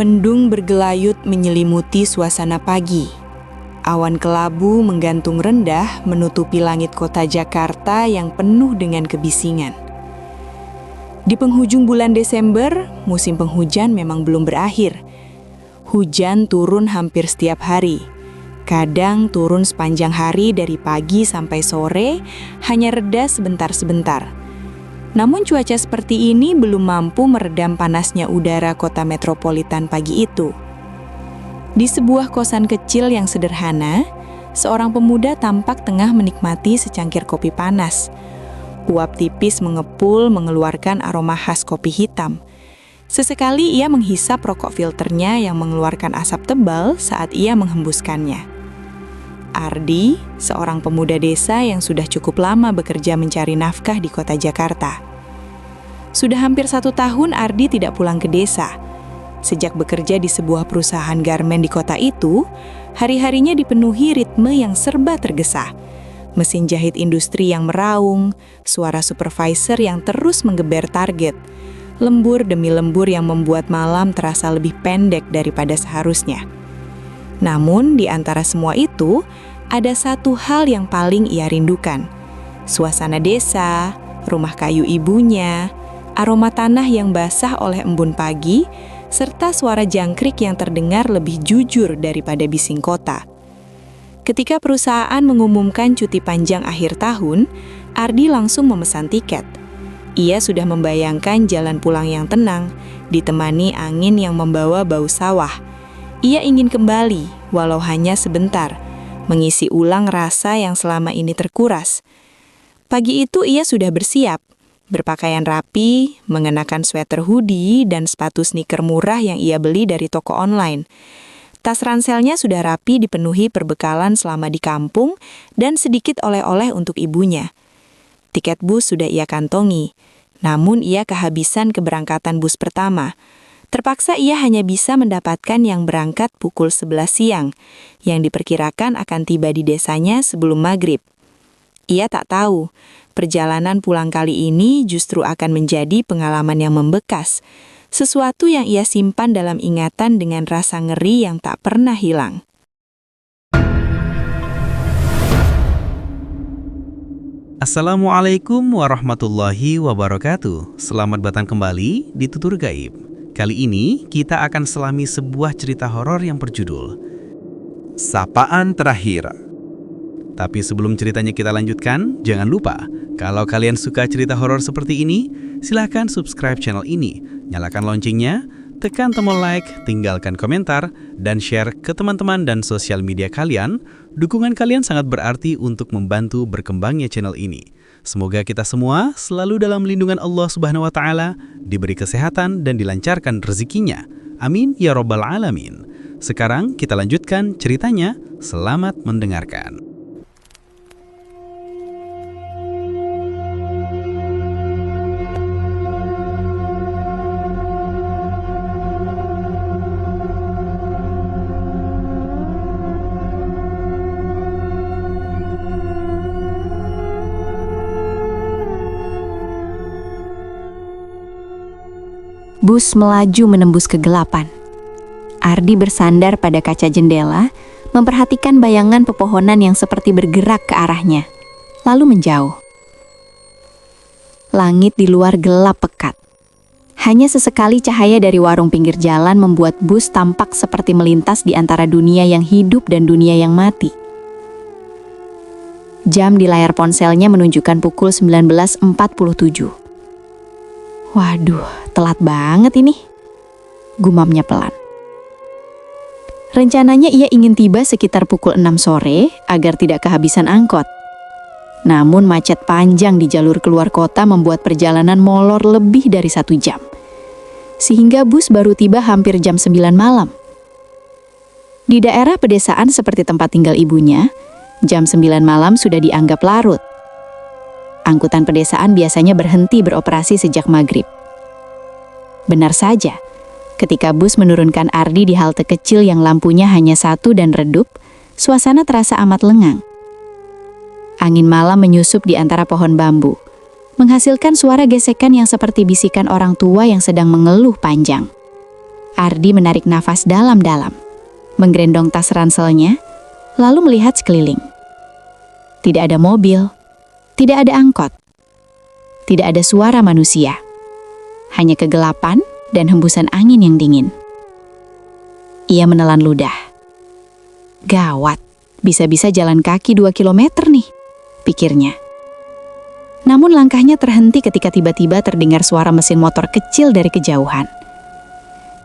Mendung bergelayut menyelimuti suasana pagi. Awan kelabu menggantung rendah menutupi langit kota Jakarta yang penuh dengan kebisingan. Di penghujung bulan Desember, musim penghujan memang belum berakhir. Hujan turun hampir setiap hari. Kadang turun sepanjang hari dari pagi sampai sore, hanya reda sebentar-sebentar. Namun cuaca seperti ini belum mampu meredam panasnya udara kota metropolitan pagi itu. Di sebuah kosan kecil yang sederhana, seorang pemuda tampak tengah menikmati secangkir kopi panas. Uap tipis mengepul mengeluarkan aroma khas kopi hitam. Sesekali ia menghisap rokok filternya yang mengeluarkan asap tebal saat ia menghembuskannya. Ardi, seorang pemuda desa yang sudah cukup lama bekerja mencari nafkah di kota Jakarta. Sudah hampir 1 tahun Ardi tidak pulang ke desa. Sejak bekerja di sebuah perusahaan garmen di kota itu, hari-harinya dipenuhi ritme yang serba tergesa. Mesin jahit industri yang meraung, suara supervisor yang terus menggeber target, lembur demi lembur yang membuat malam terasa lebih pendek daripada seharusnya. Namun, di antara semua itu, ada satu hal yang paling ia rindukan. Suasana desa, rumah kayu ibunya, aroma tanah yang basah oleh embun pagi, serta suara jangkrik yang terdengar lebih jujur daripada bising kota. Ketika perusahaan mengumumkan cuti panjang akhir tahun, Ardi langsung memesan tiket. Ia sudah membayangkan jalan pulang yang tenang, ditemani angin yang membawa bau sawah. Ia ingin kembali, walau hanya sebentar, mengisi ulang rasa yang selama ini terkuras. Pagi itu ia sudah bersiap, berpakaian rapi, mengenakan sweater hoodie dan sepatu sneaker murah yang ia beli dari toko online. Tas ranselnya sudah rapi dipenuhi perbekalan selama di kampung dan sedikit oleh-oleh untuk ibunya. Tiket bus sudah ia kantongi, namun ia kehabisan keberangkatan bus pertama. Terpaksa ia hanya bisa mendapatkan yang berangkat pukul 11 siang, yang diperkirakan akan tiba di desanya sebelum maghrib. Ia tak tahu, perjalanan pulang kali ini justru akan menjadi pengalaman yang membekas, sesuatu yang ia simpan dalam ingatan dengan rasa ngeri yang tak pernah hilang. Assalamualaikum warahmatullahi wabarakatuh. Selamat datang kembali di Tutur Gaib. Kali ini kita akan selami sebuah cerita horor yang berjudul Sapaan Terakhir. Tapi sebelum ceritanya kita lanjutkan, jangan lupa kalau kalian suka cerita horor seperti ini, silahkan subscribe channel ini, nyalakan loncengnya, tekan tombol like, tinggalkan komentar, dan share ke teman-teman dan sosial media kalian. Dukungan kalian sangat berarti untuk membantu berkembangnya channel ini. Semoga kita semua selalu dalam lindungan Allah Subhanahu wa Ta'ala, diberi kesehatan dan dilancarkan rezekinya. Amin ya Rabbal Alamin. Sekarang kita lanjutkan ceritanya. Selamat mendengarkan. Bus melaju menembus kegelapan. Ardi bersandar pada kaca jendela, memperhatikan bayangan pepohonan yang seperti bergerak ke arahnya, lalu menjauh. Langit di luar gelap pekat. Hanya sesekali cahaya dari warung pinggir jalan membuat bus tampak seperti melintas di antara dunia yang hidup dan dunia yang mati. Jam di layar ponselnya menunjukkan pukul 19.47. Waduh, telat banget ini, gumamnya pelan. Rencananya ia ingin tiba sekitar pukul 6 sore agar tidak kehabisan angkot. Namun macet panjang di jalur keluar kota membuat perjalanan molor lebih dari 1 jam. Sehingga bus baru tiba hampir jam 9 malam. Di daerah pedesaan seperti tempat tinggal ibunya, jam 9 malam sudah dianggap larut. Angkutan pedesaan biasanya berhenti beroperasi sejak maghrib. Benar saja, ketika bus menurunkan Ardi di halte kecil yang lampunya hanya 1 dan redup, suasana terasa amat lengang. Angin malam menyusup di antara pohon bambu, menghasilkan suara gesekan yang seperti bisikan orang tua yang sedang mengeluh panjang. Ardi menarik nafas dalam-dalam, menggendong tas ranselnya, lalu melihat sekeliling. Tidak ada mobil, tidak ada angkot, tidak ada suara manusia. Hanya kegelapan dan hembusan angin yang dingin. Ia menelan ludah. Gawat, bisa-bisa jalan kaki 2 kilometer nih, pikirnya. Namun langkahnya terhenti ketika tiba-tiba terdengar suara mesin motor kecil dari kejauhan.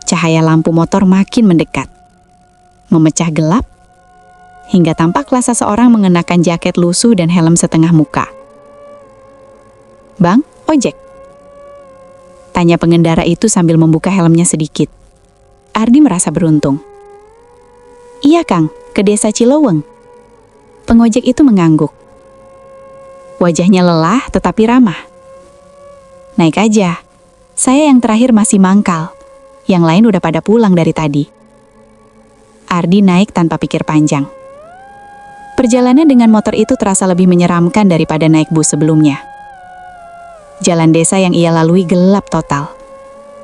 Cahaya lampu motor makin mendekat, memecah gelap, hingga tampaklah seseorang mengenakan jaket lusuh dan helm setengah muka. "Bang, ojek?" tanya pengendara itu sambil membuka helmnya sedikit. Ardi merasa beruntung. "Iya Kang, ke desa Ciloweng." Pengojek itu mengangguk. Wajahnya lelah tetapi ramah. "Naik aja, saya yang terakhir masih mangkal. Yang lain udah pada pulang dari tadi." Ardi naik tanpa pikir panjang. Perjalanan dengan motor itu terasa lebih menyeramkan daripada naik bus sebelumnya. Jalan desa yang ia lalui gelap total.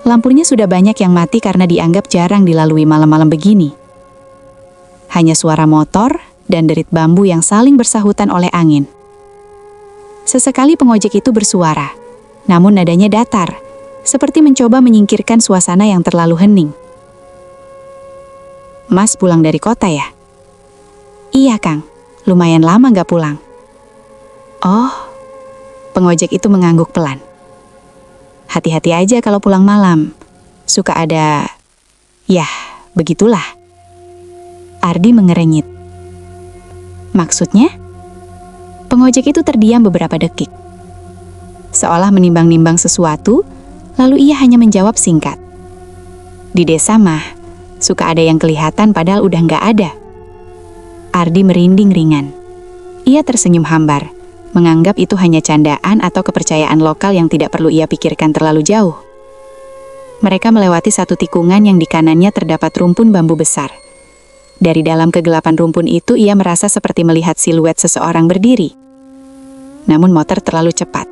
Lampunya sudah banyak yang mati karena dianggap jarang dilalui malam-malam begini. Hanya suara motor dan derit bambu yang saling bersahutan oleh angin. Sesekali pengojek itu bersuara, namun nadanya datar, seperti mencoba menyingkirkan suasana yang terlalu hening. "Mas pulang dari kota ya?" "Iya Kang, lumayan lama gak pulang." "Oh," pengojek itu mengangguk pelan. "Hati-hati aja kalau pulang malam. Suka ada... Yah, begitulah." Ardi mengernyit. "Maksudnya?" Pengojek itu terdiam beberapa detik. Seolah menimbang-nimbang sesuatu, lalu ia hanya menjawab singkat. "Di desa mah, suka ada yang kelihatan padahal udah nggak ada." Ardi merinding ringan. Ia tersenyum hambar, menganggap itu hanya candaan atau kepercayaan lokal yang tidak perlu ia pikirkan terlalu jauh. Mereka melewati satu tikungan yang di kanannya terdapat rumpun bambu besar. Dari dalam kegelapan rumpun itu ia merasa seperti melihat siluet seseorang berdiri. Namun motor terlalu cepat.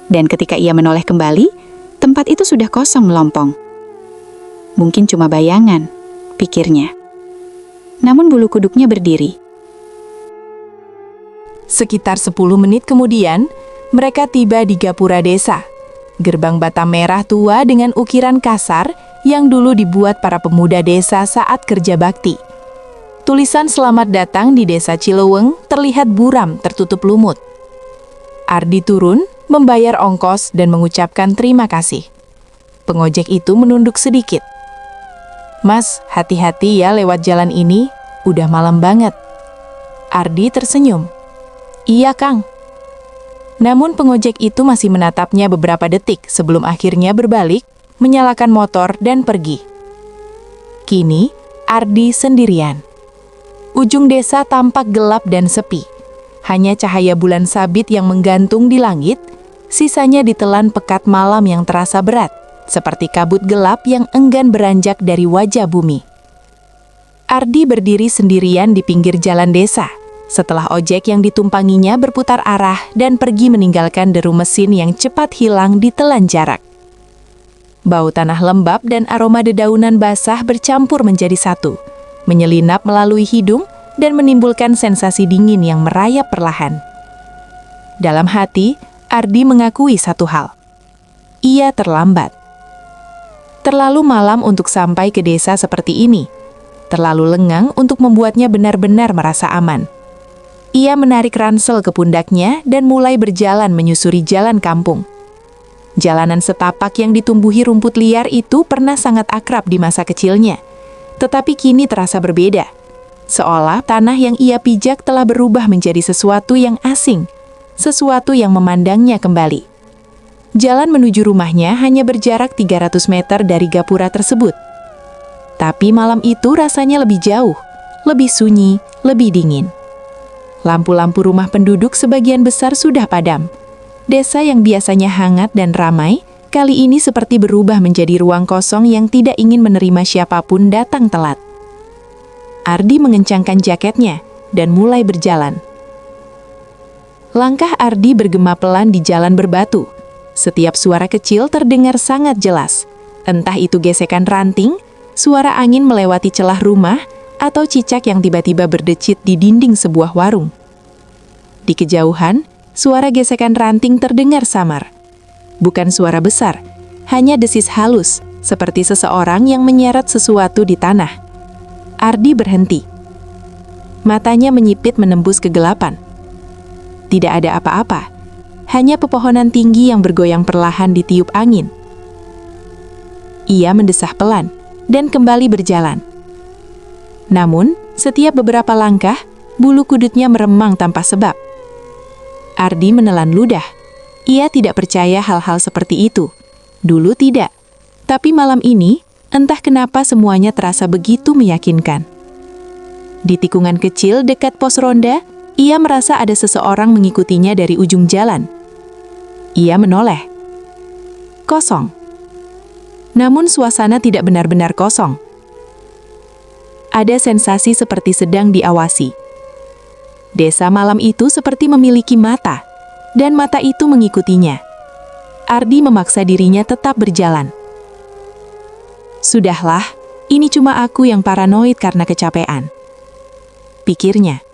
Dan ketika ia menoleh kembali, tempat itu sudah kosong melompong. Mungkin cuma bayangan, pikirnya. Namun bulu kuduknya berdiri. Sekitar 10 menit kemudian, mereka tiba di gapura desa. Gerbang bata merah tua dengan ukiran kasar yang dulu dibuat para pemuda desa saat kerja bakti. Tulisan "Selamat datang di desa Ciloweng" terlihat buram tertutup lumut. Ardi turun, membayar ongkos dan mengucapkan terima kasih. Pengojek itu menunduk sedikit. "Mas, hati-hati ya lewat jalan ini, udah malam banget." Ardi tersenyum. "Iya Kang." Namun pengojek itu masih menatapnya beberapa detik sebelum akhirnya berbalik, menyalakan motor dan pergi. Kini, Ardi sendirian. Ujung desa tampak gelap dan sepi. Hanya cahaya bulan sabit yang menggantung di langit, sisanya ditelan pekat malam yang terasa berat, seperti kabut gelap yang enggan beranjak dari wajah bumi. Ardi berdiri sendirian di pinggir jalan desa, setelah ojek yang ditumpanginya berputar arah dan pergi meninggalkan deru mesin yang cepat hilang ditelan jarak. Bau tanah lembab dan aroma dedaunan basah bercampur menjadi satu, menyelinap melalui hidung dan menimbulkan sensasi dingin yang merayap perlahan. Dalam hati, Ardi mengakui satu hal. Ia terlambat. Terlalu malam untuk sampai ke desa seperti ini. Terlalu lengang untuk membuatnya benar-benar merasa aman. Ia menarik ransel ke pundaknya dan mulai berjalan menyusuri jalan kampung. Jalanan setapak yang ditumbuhi rumput liar itu pernah sangat akrab di masa kecilnya, tetapi kini terasa berbeda. Seolah tanah yang ia pijak telah berubah menjadi sesuatu yang asing, sesuatu yang memandangnya kembali. Jalan menuju rumahnya hanya berjarak 300 meter dari gapura tersebut. Tapi malam itu rasanya lebih jauh, lebih sunyi, lebih dingin. Lampu-lampu rumah penduduk sebagian besar sudah padam. Desa yang biasanya hangat dan ramai, kali ini seperti berubah menjadi ruang kosong yang tidak ingin menerima siapapun datang telat. Ardi mengencangkan jaketnya dan mulai berjalan. Langkah Ardi bergema pelan di jalan berbatu. Setiap suara kecil terdengar sangat jelas, Entah itu gesekan ranting, suara angin melewati celah rumah, atau cicak yang tiba-tiba berdecit di dinding sebuah warung. Di kejauhan, suara gesekan ranting terdengar samar. Bukan suara besar, hanya desis halus, seperti seseorang yang menyeret sesuatu di tanah. Ardi berhenti. Matanya menyipit menembus kegelapan. Tidak ada apa-apa, hanya pepohonan tinggi yang bergoyang perlahan ditiup angin. Ia mendesah pelan dan kembali berjalan. Namun, setiap beberapa langkah, bulu kudutnya meremang tanpa sebab. Ardi menelan ludah. Ia tidak percaya hal-hal seperti itu. Dulu tidak. Tapi malam ini, entah kenapa semuanya terasa begitu meyakinkan. Di tikungan kecil dekat pos ronda, ia merasa ada seseorang mengikutinya dari ujung jalan. Ia menoleh. Kosong. Namun suasana tidak benar-benar kosong. Ada sensasi seperti sedang diawasi. Desa malam itu seperti memiliki mata, dan mata itu mengikutinya. Ardi memaksa dirinya tetap berjalan. Sudahlah, ini cuma aku yang paranoid karena kecapean, pikirnya.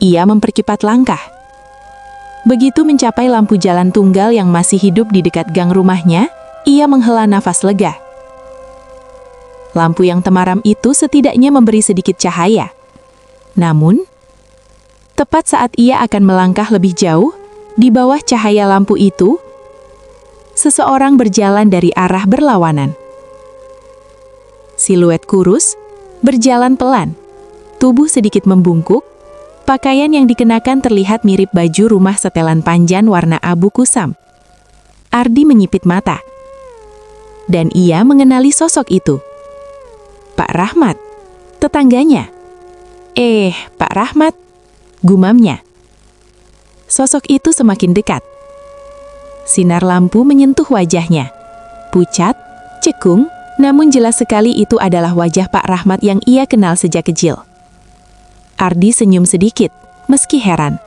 Ia mempercepat langkah. Begitu mencapai lampu jalan tunggal yang masih hidup di dekat gang rumahnya, ia menghela nafas lega. Lampu yang temaram itu setidaknya memberi sedikit cahaya. Namun, tepat saat ia akan melangkah lebih jauh, di bawah cahaya lampu itu, seseorang berjalan dari arah berlawanan. Siluet kurus, berjalan pelan, tubuh sedikit membungkuk, pakaian yang dikenakan terlihat mirip baju rumah setelan panjang warna abu kusam. Ardi menyipit mata. Dan ia mengenali sosok itu. Pak Rahmat, tetangganya. Pak Rahmat, gumamnya. Sosok itu semakin dekat. Sinar lampu menyentuh wajahnya. Pucat, cekung, namun jelas sekali itu adalah wajah Pak Rahmat yang ia kenal sejak kecil. Ardi senyum sedikit, meski heran.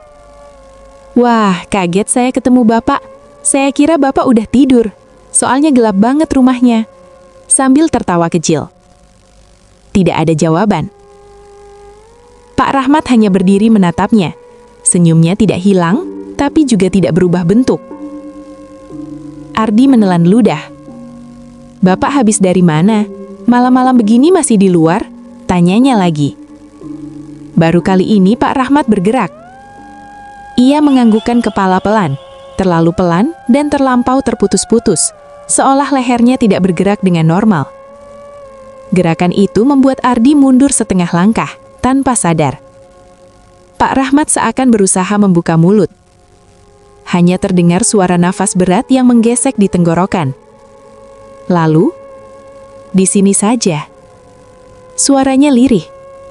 Wah, kaget saya ketemu Bapak. Saya kira Bapak udah tidur, soalnya gelap banget rumahnya. Sambil tertawa kecil. Tidak ada jawaban. Pak Rahmat hanya berdiri menatapnya. Senyumnya tidak hilang, tapi juga tidak berubah bentuk. Ardi menelan ludah. Bapak habis dari mana? Malam-malam begini masih di luar? Tanyanya lagi. Baru kali ini Pak Rahmat bergerak. Ia menganggukkan kepala pelan, terlalu pelan dan terlampau terputus-putus, seolah lehernya tidak bergerak dengan normal. Gerakan itu membuat Ardi mundur setengah langkah, tanpa sadar. Pak Rahmat seakan berusaha membuka mulut. Hanya terdengar suara nafas berat yang menggesek di tenggorokan. Lalu, di sini saja. Suaranya lirih,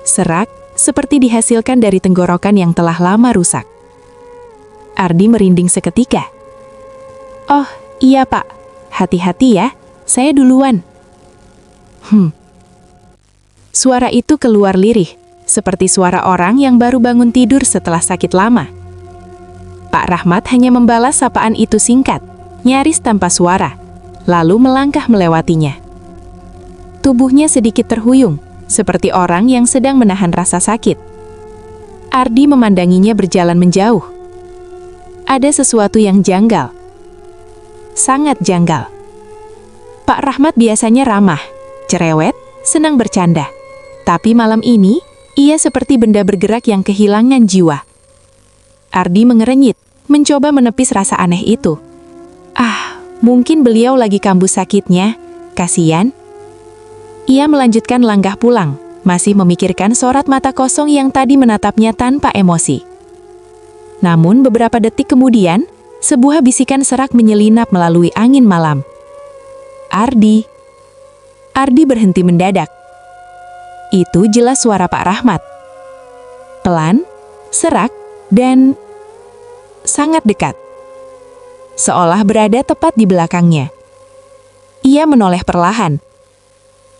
serak, seperti dihasilkan dari tenggorokan yang telah lama rusak. Ardi merinding seketika. Oh, iya Pak. Hati-hati ya, saya duluan. Suara itu keluar lirih, seperti suara orang yang baru bangun tidur setelah sakit lama. Pak Rahmat hanya membalas sapaan itu singkat, nyaris tanpa suara, lalu melangkah melewatinya. Tubuhnya sedikit terhuyung, seperti orang yang sedang menahan rasa sakit. Ardi memandanginya berjalan menjauh. Ada sesuatu yang janggal. Sangat janggal. Pak Rahmat biasanya ramah, cerewet, senang bercanda. Tapi malam ini, ia seperti benda bergerak yang kehilangan jiwa. Ardi mengerenyit, mencoba menepis rasa aneh itu. Mungkin beliau lagi kambuh sakitnya, kasihan. Ia melanjutkan langkah pulang, masih memikirkan sorot mata kosong yang tadi menatapnya tanpa emosi. Namun beberapa detik kemudian, sebuah bisikan serak menyelinap melalui angin malam. Ardi. Ardi berhenti mendadak. Itu jelas suara Pak Rahmat. Pelan, serak, dan sangat dekat. Seolah berada tepat di belakangnya. Ia menoleh perlahan.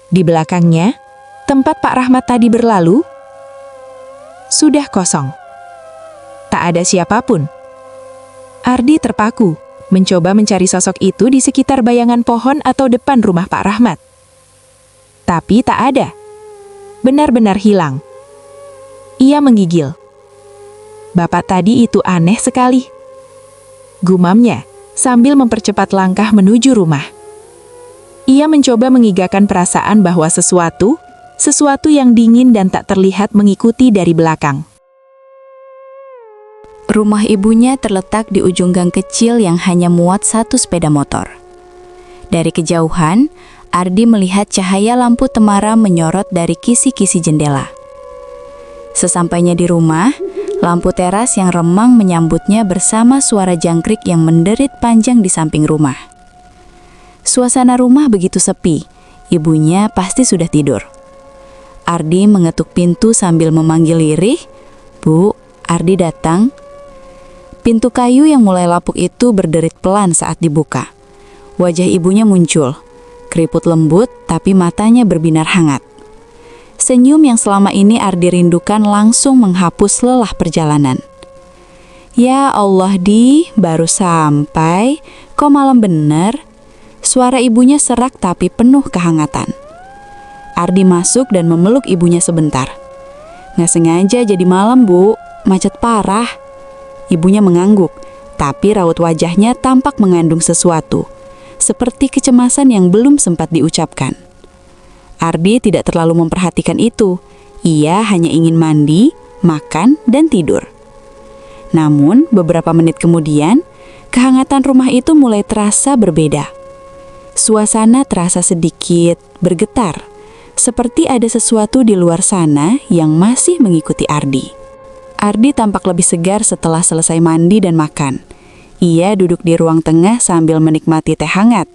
Di belakangnya, tempat Pak Rahmat tadi berlalu, sudah kosong. Tak ada siapapun. Ardi terpaku, mencoba mencari sosok itu di sekitar bayangan pohon atau depan rumah Pak Rahmat. Tapi tak ada. Benar-benar hilang. Ia menggigil. Bapak tadi itu aneh sekali. Gumamnya sambil mempercepat langkah menuju rumah. Ia mencoba mengigakan perasaan bahwa sesuatu yang dingin dan tak terlihat mengikuti dari belakang. Rumah ibunya terletak di ujung gang kecil yang hanya muat satu sepeda motor. Dari kejauhan, Ardi melihat cahaya lampu temaram menyorot dari kisi-kisi jendela. Sesampainya di rumah, lampu teras yang remang menyambutnya bersama suara jangkrik yang menderit panjang di samping rumah. Suasana rumah begitu sepi, ibunya pasti sudah tidur. Ardi mengetuk pintu sambil memanggil lirih, "Bu, Ardi datang." Pintu kayu yang mulai lapuk itu berderit pelan saat dibuka. Wajah ibunya muncul, keriput lembut tapi matanya berbinar hangat. Senyum yang selama ini Ardi rindukan langsung menghapus lelah perjalanan. "Ya Allah Di, baru sampai, kok malam bener?" Suara ibunya serak tapi penuh kehangatan. Ardi masuk dan memeluk ibunya sebentar. "Nggak sengaja jadi malam, Bu, macet parah." Ibunya mengangguk, tapi raut wajahnya tampak mengandung sesuatu, seperti kecemasan yang belum sempat diucapkan. Ardi tidak terlalu memperhatikan itu. Ia hanya ingin mandi, makan, dan tidur. Namun, beberapa menit kemudian, kehangatan rumah itu mulai terasa berbeda. Suasana terasa sedikit bergetar, seperti ada sesuatu di luar sana yang masih mengikuti Ardi. Ardi tampak lebih segar setelah selesai mandi dan makan. Ia duduk di ruang tengah sambil menikmati teh hangat.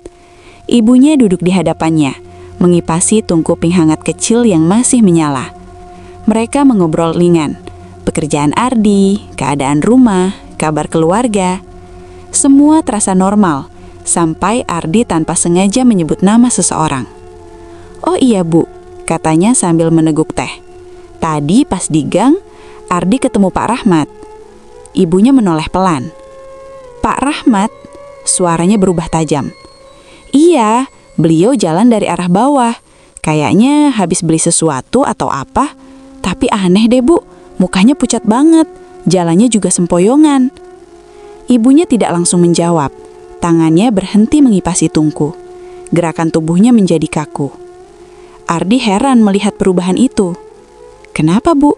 Ibunya duduk di hadapannya, mengipasi tungku ping hangat kecil yang masih menyala. Mereka mengobrol ringan, pekerjaan Ardi, keadaan rumah, kabar keluarga. Semua terasa normal, sampai Ardi tanpa sengaja menyebut nama seseorang. "Oh iya Bu," katanya sambil meneguk teh. "Tadi pas di gang, Ardi ketemu Pak Rahmat." Ibunya menoleh pelan. "Pak Rahmat?" Suaranya berubah tajam. "Iya, beliau jalan dari arah bawah. Kayaknya habis beli sesuatu atau apa. Tapi aneh deh Bu, mukanya pucat banget. Jalannya juga sempoyongan." Ibunya tidak langsung menjawab. Tangannya berhenti mengipasi tungku. Gerakan tubuhnya menjadi kaku. Ardi heran melihat perubahan itu. "Kenapa Bu?"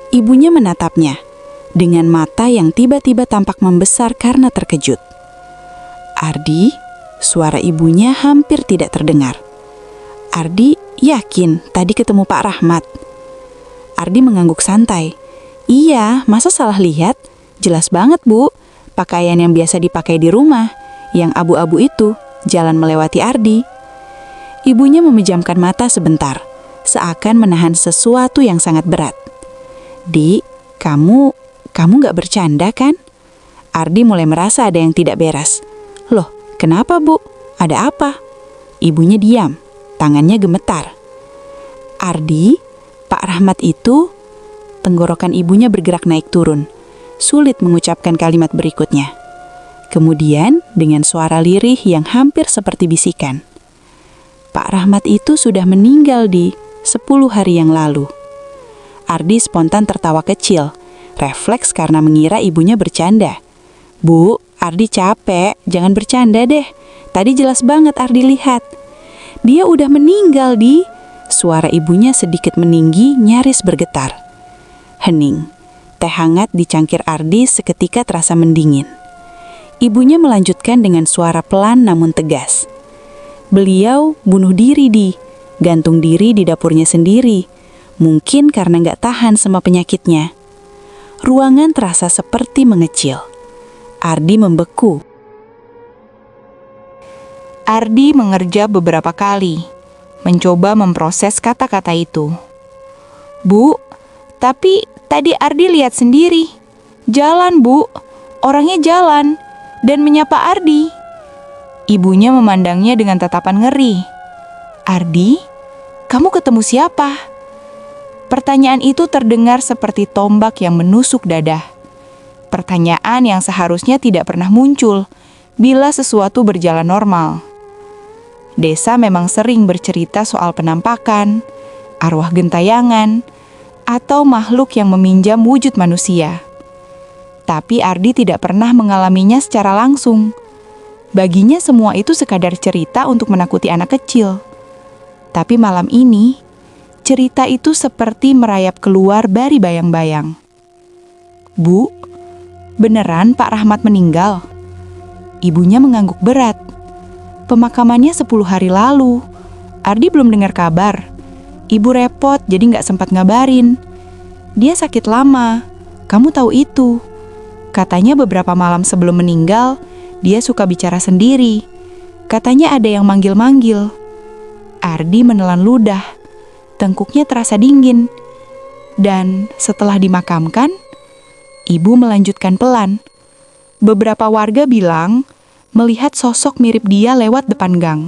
Ibunya menatapnya dengan mata yang tiba-tiba tampak membesar karena terkejut. "Ardi?" Suara ibunya hampir tidak terdengar. "Ardi yakin tadi ketemu Pak Rahmat?" Ardi mengangguk santai. "Iya, masa salah lihat? Jelas banget Bu, pakaian yang biasa dipakai di rumah, yang abu-abu itu, jalan melewati Ardi." Ibunya memejamkan mata sebentar, seakan menahan sesuatu yang sangat berat. "Di, kamu gak bercanda kan?" Ardi mulai merasa ada yang tidak beres. "Loh, kenapa Bu? Ada apa?" Ibunya diam, tangannya gemetar. "Ardi, Pak Rahmat itu..." Tenggorokan ibunya bergerak naik turun. Sulit mengucapkan kalimat berikutnya. Kemudian dengan suara lirih yang hampir seperti bisikan, "Pak Rahmat itu sudah meninggal Di, 10 hari yang lalu." Ardi spontan tertawa kecil, refleks karena mengira ibunya bercanda. "Bu, Ardi capek, jangan bercanda deh. Tadi jelas banget Ardi lihat. Dia udah meninggal Di." Suara ibunya sedikit meninggi, nyaris bergetar. Hening. Teh hangat di cangkir Ardi seketika terasa mendingin. Ibunya melanjutkan dengan suara pelan namun tegas. "Beliau bunuh diri Di, gantung diri di dapurnya sendiri. Mungkin karena gak tahan sama penyakitnya." Ruangan terasa seperti mengecil. Ardi membeku. Ardi mengerja beberapa kali, mencoba memproses kata-kata itu. "Bu, tapi tadi Ardi lihat sendiri. Jalan Bu, orangnya jalan dan menyapa Ardi." Ibunya memandangnya dengan tatapan ngeri. "Ardi, kamu ketemu siapa?" Pertanyaan itu terdengar seperti tombak yang menusuk dada. Pertanyaan yang seharusnya tidak pernah muncul, bila sesuatu berjalan normal. Desa memang sering bercerita soal penampakan, arwah gentayangan, atau makhluk yang meminjam wujud manusia. Tapi Ardi tidak pernah mengalaminya secara langsung. Baginya semua itu sekadar cerita untuk menakuti anak kecil. Tapi malam ini, cerita itu seperti merayap keluar dari bayang-bayang. "Bu, beneran Pak Rahmat meninggal?" Ibunya mengangguk berat. "Pemakamannya 10 hari lalu. Ardi belum dengar kabar. Ibu repot jadi nggak sempat ngabarin. Dia sakit lama, kamu tahu itu. Katanya beberapa malam sebelum meninggal, dia suka bicara sendiri. Katanya ada yang manggil-manggil." Ardi menelan ludah. Tengkuknya terasa dingin. Dan setelah dimakamkan, ibu melanjutkan pelan. Beberapa warga bilang melihat sosok mirip dia lewat depan gang.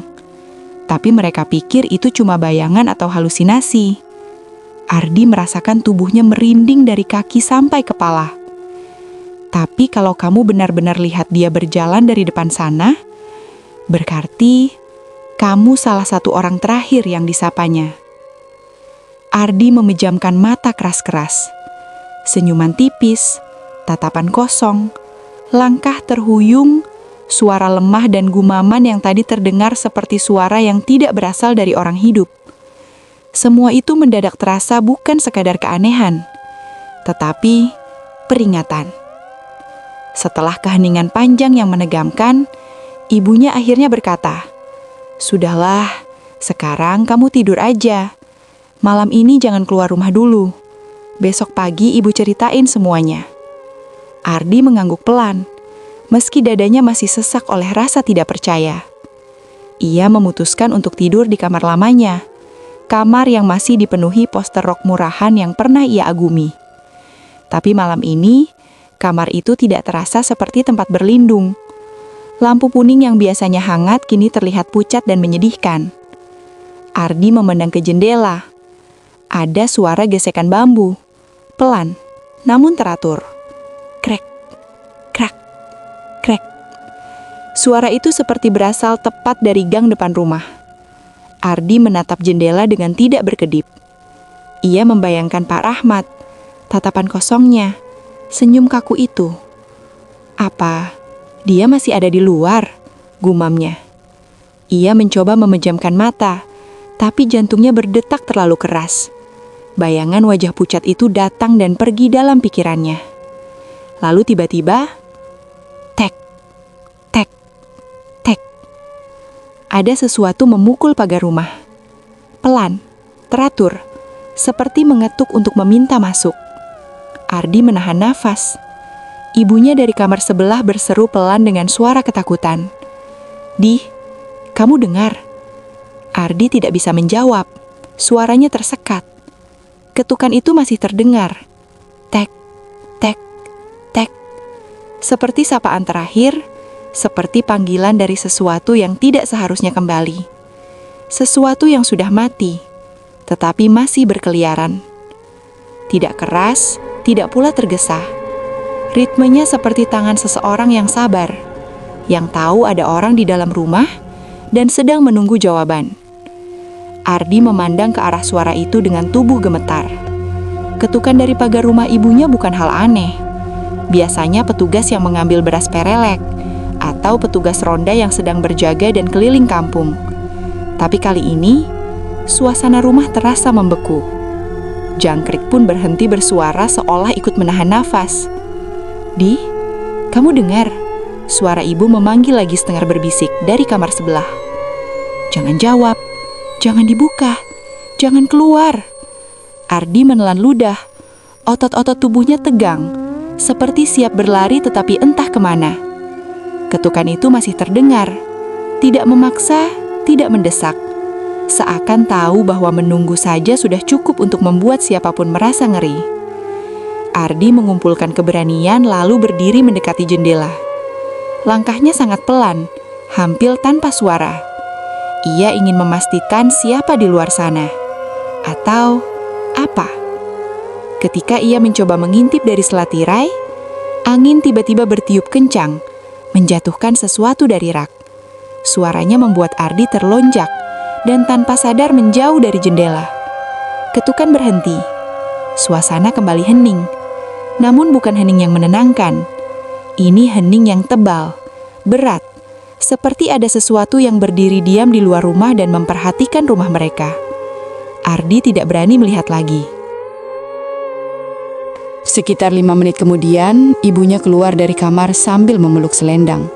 Tapi mereka pikir itu cuma bayangan atau halusinasi. Ardi merasakan tubuhnya merinding dari kaki sampai kepala. Tapi kalau kamu benar-benar lihat dia berjalan dari depan sana, berarti kamu salah satu orang terakhir yang disapanya. Ardi memejamkan mata keras-keras. Senyuman tipis, tatapan kosong, langkah terhuyung, suara lemah dan gumaman yang tadi terdengar seperti suara yang tidak berasal dari orang hidup. Semua itu mendadak terasa bukan sekadar keanehan, tetapi peringatan. Setelah keheningan panjang yang menegangkan, ibunya akhirnya berkata, "Sudahlah, sekarang kamu tidur aja. Malam ini jangan keluar rumah dulu. Besok pagi ibu ceritain semuanya." Ardi mengangguk pelan, meski dadanya masih sesak oleh rasa tidak percaya. Ia memutuskan untuk tidur di kamar lamanya, kamar yang masih dipenuhi poster rok murahan yang pernah ia agumi. Tapi malam ini, kamar itu tidak terasa seperti tempat berlindung. Lampu kuning yang biasanya hangat kini terlihat pucat dan menyedihkan. Ardi memandang ke jendela. Ada suara gesekan bambu, pelan, namun teratur. Krek, krak, krek. Suara itu seperti berasal tepat dari gang depan rumah. Ardi menatap jendela dengan tidak berkedip. Ia membayangkan Pak Rahmat, tatapan kosongnya, senyum kaku itu. Apa dia masih ada di luar? Gumamnya. Ia mencoba memejamkan mata, tapi jantungnya berdetak terlalu keras. Bayangan wajah pucat itu datang dan pergi dalam pikirannya. Lalu tiba-tiba, tek, tek, tek. Ada sesuatu memukul pagar rumah. Pelan, teratur, seperti mengetuk untuk meminta masuk. Ardi menahan nafas. Ibunya dari kamar sebelah berseru pelan dengan suara ketakutan. "Di, kamu dengar?" Ardi tidak bisa menjawab. Suaranya tersekat. Ketukan itu masih terdengar. Tek, tek, tek. Seperti sapaan terakhir, seperti panggilan dari sesuatu yang tidak seharusnya kembali. Sesuatu yang sudah mati, tetapi masih berkeliaran. Tidak keras, tidak pula tergesa. Ritmenya seperti tangan seseorang yang sabar, yang tahu ada orang di dalam rumah dan sedang menunggu jawaban. Ardi memandang ke arah suara itu dengan tubuh gemetar. Ketukan dari pagar rumah ibunya bukan hal aneh. Biasanya petugas yang mengambil beras perelek, atau petugas ronda yang sedang berjaga dan keliling kampung. Tapi kali ini, suasana rumah terasa membeku. Jangkrik pun berhenti bersuara seolah ikut menahan nafas. "Di, kamu dengar?" Suara ibu memanggil lagi setengah berbisik dari kamar sebelah. "Jangan jawab. Jangan dibuka, jangan keluar." Ardi menelan ludah. Otot-otot tubuhnya tegang, seperti siap berlari tetapi entah kemana. Ketukan itu masih terdengar, tidak memaksa, tidak mendesak. Seakan tahu bahwa menunggu saja sudah cukup untuk membuat siapapun merasa ngeri. Ardi mengumpulkan keberanian lalu berdiri mendekati jendela. Langkahnya sangat pelan, hampir tanpa suara. Ia ingin memastikan siapa di luar sana. Atau apa? Ketika ia mencoba mengintip dari selatirai, angin tiba-tiba bertiup kencang, menjatuhkan sesuatu dari rak. Suaranya membuat Ardi terlonjak dan tanpa sadar menjauh dari jendela. Ketukan berhenti. Suasana kembali hening. Namun bukan hening yang menenangkan. Ini hening yang tebal, berat, seperti ada sesuatu yang berdiri diam di luar rumah dan memperhatikan rumah mereka. Ardi tidak berani melihat lagi. Sekitar 5 menit kemudian, ibunya keluar dari kamar sambil memeluk selendang.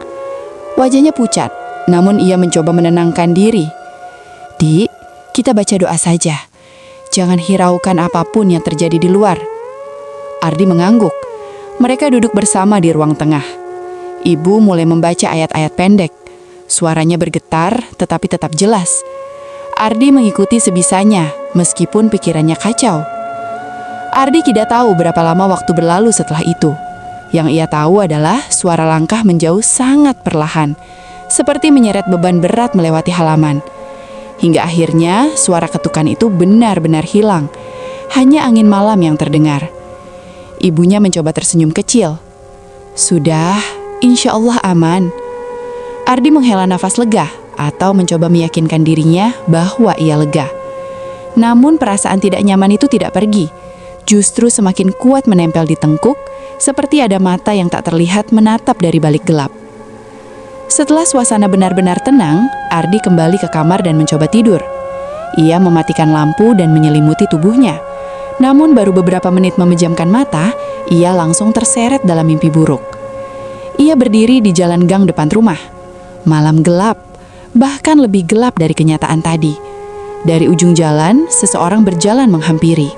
Wajahnya pucat, namun ia mencoba menenangkan diri. "Dik, kita baca doa saja. Jangan hiraukan apapun yang terjadi di luar." Ardi mengangguk. Mereka duduk bersama di ruang tengah. Ibu mulai membaca ayat-ayat pendek. Suaranya bergetar, tetapi tetap jelas. Ardi mengikuti sebisanya, meskipun pikirannya kacau. Ardi tidak tahu berapa lama waktu berlalu setelah itu. Yang ia tahu adalah suara langkah menjauh sangat perlahan, seperti menyeret beban berat melewati halaman. Hingga akhirnya suara ketukan itu benar-benar hilang. Hanya angin malam yang terdengar. Ibunya mencoba tersenyum kecil. "Sudah, insya Allah aman." Ardi menghela nafas lega atau mencoba meyakinkan dirinya bahwa ia lega. Namun perasaan tidak nyaman itu tidak pergi. Justru semakin kuat menempel di tengkuk, seperti ada mata yang tak terlihat menatap dari balik gelap. Setelah suasana benar-benar tenang, Ardi kembali ke kamar dan mencoba tidur. Ia mematikan lampu dan menyelimuti tubuhnya. Namun baru beberapa menit memejamkan mata, ia langsung terseret dalam mimpi buruk. Ia berdiri di jalan gang depan rumah. Malam gelap, bahkan lebih gelap dari kenyataan tadi. Dari ujung jalan, seseorang berjalan menghampiri.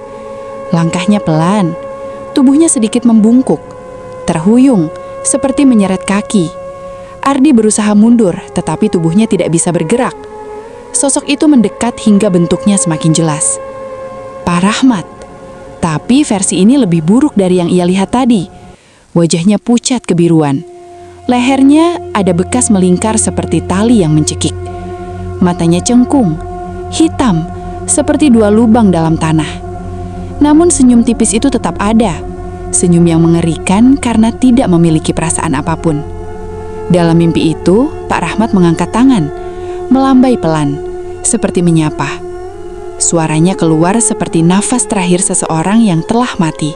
Langkahnya pelan, tubuhnya sedikit membungkuk, terhuyung, seperti menyeret kaki. Ardi berusaha mundur, tetapi tubuhnya tidak bisa bergerak. Sosok itu mendekat hingga bentuknya semakin jelas. Pak Rahmat. Tapi versi ini lebih buruk dari yang ia lihat tadi. Wajahnya pucat kebiruan. Lehernya ada bekas melingkar seperti tali yang mencekik. Matanya cengkung, hitam, seperti 2 lubang dalam tanah. Namun senyum tipis itu tetap ada. Senyum yang mengerikan karena tidak memiliki perasaan apapun. Dalam mimpi itu, Pak Rahmat mengangkat tangan, melambai pelan, seperti menyapa. Suaranya keluar seperti nafas terakhir seseorang yang telah mati.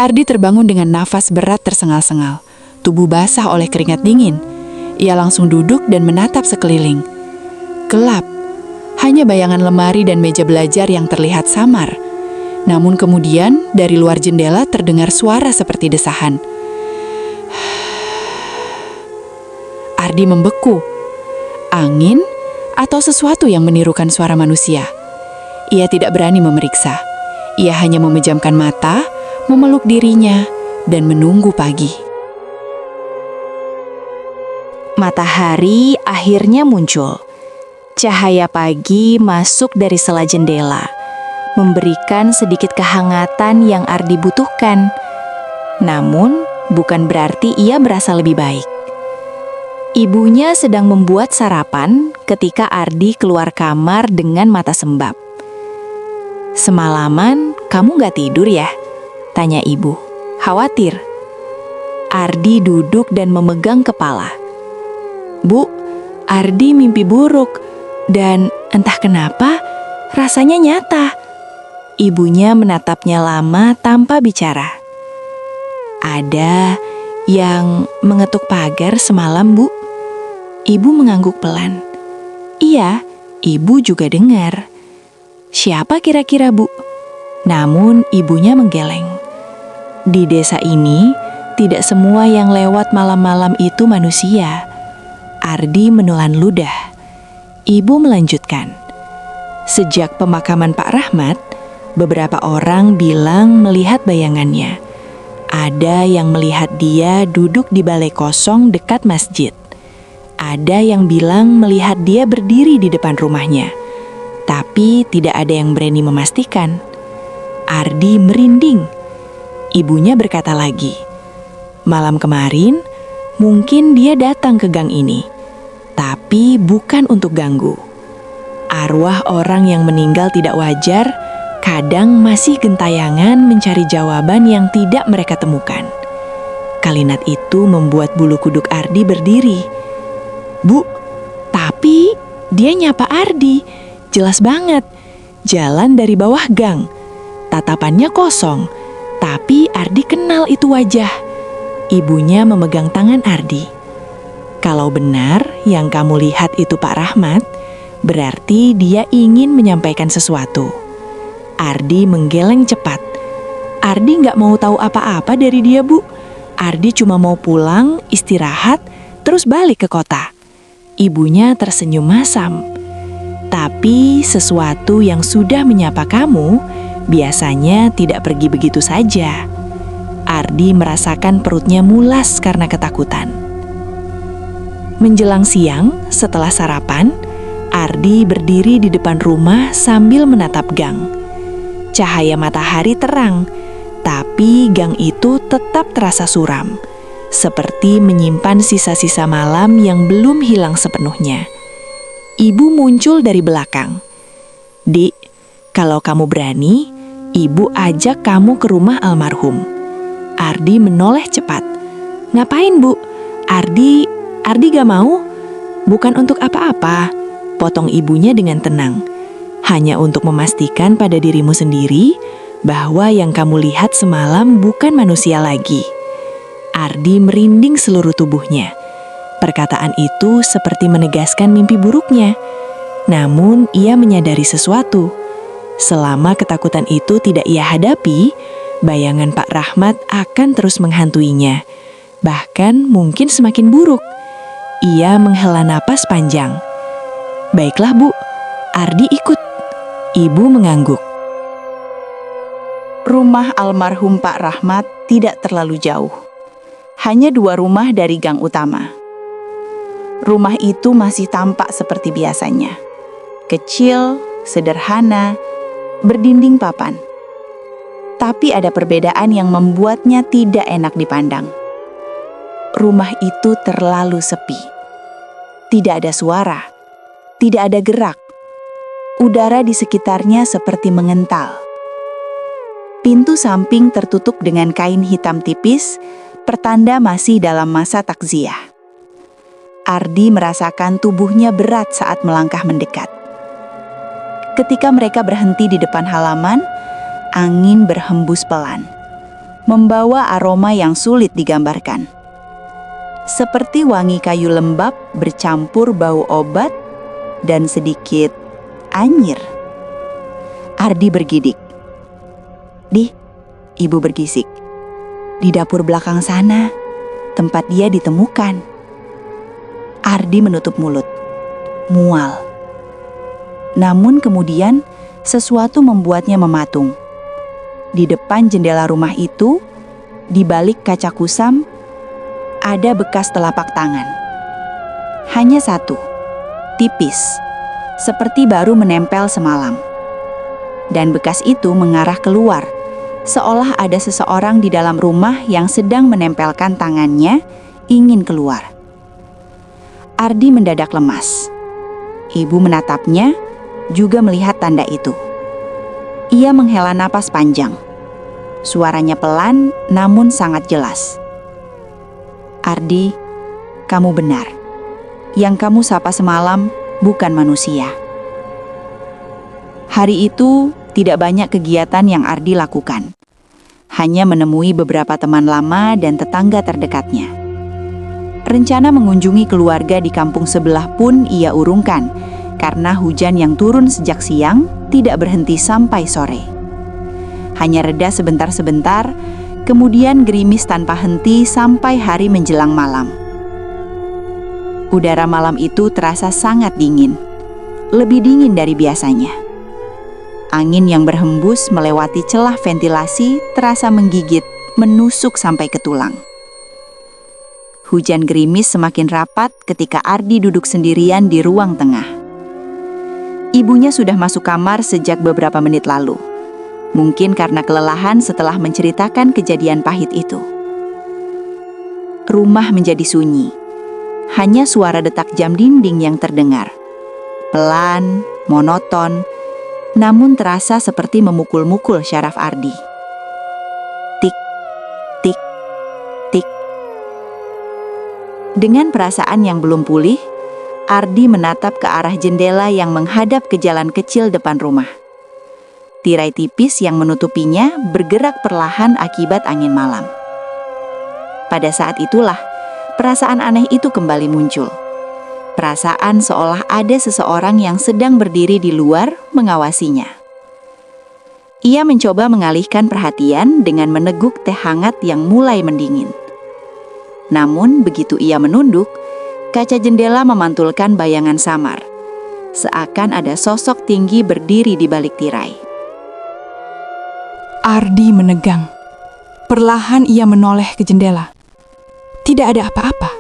Ardi terbangun dengan nafas berat tersengal-sengal. Tubuh basah oleh keringat dingin. Ia langsung duduk dan menatap sekeliling. Gelap. Hanya bayangan lemari dan meja belajar yang terlihat samar. Namun kemudian dari luar jendela terdengar suara seperti desahan. Ardi membeku. Angin atau sesuatu yang menirukan suara manusia. Ia tidak berani memeriksa. Ia hanya memejamkan mata, memeluk dirinya, dan menunggu pagi. Matahari akhirnya muncul. Cahaya pagi masuk dari sela jendela, memberikan sedikit kehangatan yang Ardi butuhkan. Namun, bukan berarti ia berasa lebih baik. Ibunya sedang membuat sarapan ketika Ardi keluar kamar dengan mata sembab. "Semalaman kamu gak tidur ya?" tanya ibu, khawatir. Ardi duduk dan memegang kepala. "Bu, Ardi mimpi buruk dan entah kenapa rasanya nyata." Ibunya menatapnya lama tanpa bicara. "Ada yang mengetuk pagar semalam, Bu." Ibu mengangguk pelan. "Iya, ibu juga dengar." "Siapa kira-kira, Bu?" Namun ibunya menggeleng. "Di desa ini, tidak semua yang lewat malam-malam itu manusia." Ardi menelan ludah. Ibu melanjutkan. "Sejak pemakaman Pak Rahmat, beberapa orang bilang melihat bayangannya. Ada yang melihat dia duduk di balai kosong dekat masjid. Ada yang bilang melihat dia berdiri di depan rumahnya. Tapi tidak ada yang berani memastikan." Ardi merinding. Ibunya berkata lagi, "Malam kemarin, mungkin dia datang ke gang ini. Tapi bukan untuk ganggu. Arwah orang yang meninggal tidak wajar Kadang masih gentayangan mencari jawaban yang tidak mereka temukan. Kalimat itu membuat bulu kuduk Ardi berdiri. "Bu, tapi dia nyapa Ardi, jelas banget. Jalan dari bawah gang. Tatapannya kosong, tapi Ardi kenal itu wajah." Ibunya memegang tangan Ardi. "Kalau benar yang kamu lihat itu Pak Rahmat, berarti dia ingin menyampaikan sesuatu." Ardi menggeleng cepat. Ardi nggak mau tahu apa-apa dari dia, Bu. Ardi cuma mau pulang, istirahat, terus balik ke kota. Ibunya tersenyum masam. "Tapi sesuatu yang sudah menyapa kamu biasanya tidak pergi begitu saja." Ardi merasakan perutnya mulas karena ketakutan. Menjelang siang, setelah sarapan, Ardi berdiri di depan rumah sambil menatap gang. Cahaya matahari terang, tapi gang itu tetap terasa suram, seperti menyimpan sisa-sisa malam yang belum hilang sepenuhnya. Ibu muncul dari belakang. "Dik, kalau kamu berani, Ibu ajak kamu ke rumah almarhum." Ardi menoleh cepat. "Ngapain, Bu? Ardi gak mau." "Bukan untuk apa-apa," potong ibunya dengan tenang. "Hanya untuk memastikan pada dirimu sendiri bahwa yang kamu lihat semalam bukan manusia lagi." Ardi merinding seluruh tubuhnya. Perkataan itu seperti menegaskan mimpi buruknya. Namun ia menyadari sesuatu. Selama ketakutan itu tidak ia hadapi, bayangan Pak Rahmat akan terus menghantuinya. Bahkan mungkin semakin buruk. Ia menghela napas panjang. "Baiklah, Bu, Ardi ikut." Ibu mengangguk. Rumah almarhum Pak Rahmat tidak terlalu jauh. Hanya 2 rumah dari gang utama. Rumah itu masih tampak seperti biasanya. Kecil, sederhana, berdinding papan. Tapi ada perbedaan yang membuatnya tidak enak dipandang. Rumah itu terlalu sepi. Tidak ada suara, tidak ada gerak. Udara di sekitarnya seperti mengental. Pintu samping tertutup dengan kain hitam tipis, pertanda masih dalam masa takziah. Ardi merasakan tubuhnya berat saat melangkah mendekat. Ketika mereka berhenti di depan halaman, angin berhembus pelan, membawa aroma yang sulit digambarkan. Seperti wangi kayu lembab bercampur bau obat dan sedikit anyir. Ardi bergidik. "Di," ibu bergisik. "Di dapur belakang sana, tempat dia ditemukan." Ardi menutup mulut. Mual. Namun kemudian sesuatu membuatnya mematung. Di depan jendela rumah itu, di balik kaca kusam, ada bekas telapak tangan. Hanya satu, tipis, seperti baru menempel semalam. Dan bekas itu mengarah keluar, seolah ada seseorang di dalam rumah yang sedang menempelkan tangannya, ingin keluar. Ardi mendadak lemas. Ibu menatapnya, juga melihat tanda itu. Ia menghela napas panjang. Suaranya pelan, namun sangat jelas. "Ardi, kamu benar. Yang kamu sapa semalam bukan manusia." Hari itu tidak banyak kegiatan yang Ardi lakukan. Hanya menemui beberapa teman lama dan tetangga terdekatnya. Rencana mengunjungi keluarga di kampung sebelah pun ia urungkan, karena hujan yang turun sejak siang tidak berhenti sampai sore. Hanya reda sebentar-sebentar, kemudian gerimis tanpa henti sampai hari menjelang malam. Udara malam itu terasa sangat dingin, lebih dingin dari biasanya. Angin yang berhembus melewati celah ventilasi terasa menggigit, menusuk sampai ke tulang. Hujan gerimis semakin rapat ketika Ardi duduk sendirian di ruang tengah. Ibunya sudah masuk kamar sejak beberapa menit lalu. Mungkin karena kelelahan setelah menceritakan kejadian pahit itu. Rumah menjadi sunyi. Hanya suara detak jam dinding yang terdengar. Pelan, monoton, namun terasa seperti memukul-mukul syaraf Ardi. Tik, tik, tik. Dengan perasaan yang belum pulih, Ardi menatap ke arah jendela yang menghadap ke jalan kecil depan rumah. Tirai tipis yang menutupinya bergerak perlahan akibat angin malam. Pada saat itulah, perasaan aneh itu kembali muncul. Perasaan seolah ada seseorang yang sedang berdiri di luar mengawasinya. Ia mencoba mengalihkan perhatian dengan meneguk teh hangat yang mulai mendingin. Namun begitu ia menunduk, kaca jendela memantulkan bayangan samar. Seakan ada sosok tinggi berdiri di balik tirai. Ardi menegang. Perlahan ia menoleh ke jendela. Tidak ada apa-apa.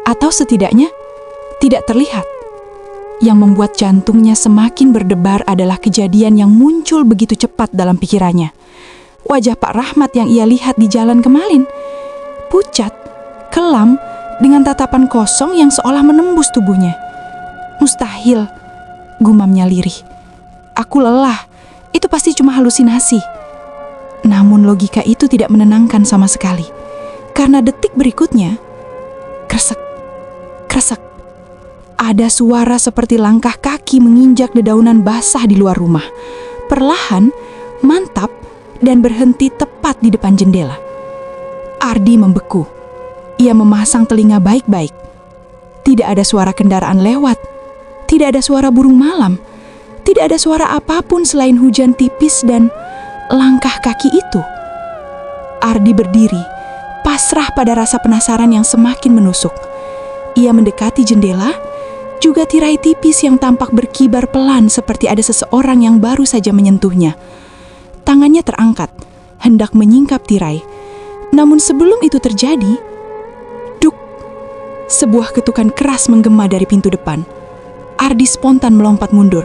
Atau setidaknya tidak terlihat. Yang membuat jantungnya semakin berdebar adalah kejadian yang muncul begitu cepat dalam pikirannya. Wajah Pak Rahmat yang ia lihat di jalan kemarin. Pucat, kelam, dengan tatapan kosong yang seolah menembus tubuhnya. Mustahil, gumamnya lirih. Aku lelah, itu pasti cuma halusinasi. Namun logika itu tidak menenangkan sama sekali. Karena detik berikutnya, kresek, kresek. Ada suara seperti langkah kaki menginjak dedaunan basah di luar rumah. Perlahan, mantap, dan berhenti tepat di depan jendela. Ardi membeku. Ia memasang telinga baik-baik. Tidak ada suara kendaraan lewat. Tidak ada suara burung malam. Tidak ada suara apapun selain hujan tipis dan langkah kaki itu. Ardi berdiri, pasrah pada rasa penasaran yang semakin menusuk. Ia mendekati jendela, juga tirai tipis yang tampak berkibar pelan seperti ada seseorang yang baru saja menyentuhnya. Tangannya terangkat, hendak menyingkap tirai. Namun sebelum itu terjadi, duk, sebuah ketukan keras menggema dari pintu depan. Ardi spontan melompat mundur.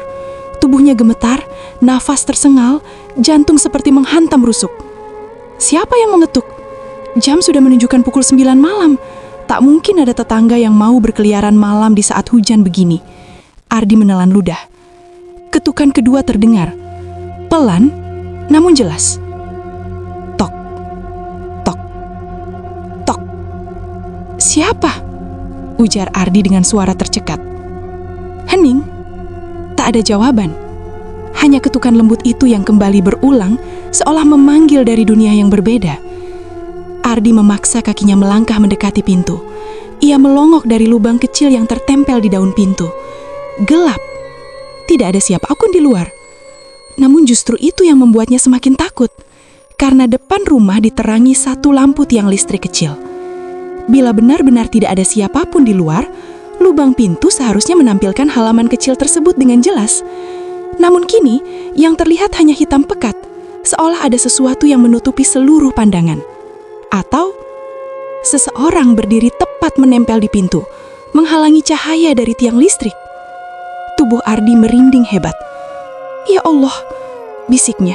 Tubuhnya gemetar, nafas tersengal, jantung seperti menghantam rusuk. Siapa yang mengetuk? Jam sudah menunjukkan pukul 9 malam. Tak mungkin ada tetangga yang mau berkeliaran malam di saat hujan begini. Ardi menelan ludah. Ketukan kedua terdengar. Pelan, namun jelas. Tok, tok, tok. Siapa? Ujar Ardi dengan suara tercekat. Hening. Tak ada jawaban. Hanya ketukan lembut itu yang kembali berulang, seolah memanggil dari dunia yang berbeda. Ardi memaksa kakinya melangkah mendekati pintu. Ia melongok dari lubang kecil yang tertempel di daun pintu. Gelap. Tidak ada siapapun di luar. Namun justru itu yang membuatnya semakin takut. Karena depan rumah diterangi satu lampu tiang listrik kecil. Bila benar-benar tidak ada siapapun di luar, lubang pintu seharusnya menampilkan halaman kecil tersebut dengan jelas. Namun kini, yang terlihat hanya hitam pekat, seolah ada sesuatu yang menutupi seluruh pandangan. Atau seseorang berdiri tepat menempel di pintu, menghalangi cahaya dari tiang listrik. Tubuh Ardi merinding hebat. Ya Allah, bisiknya.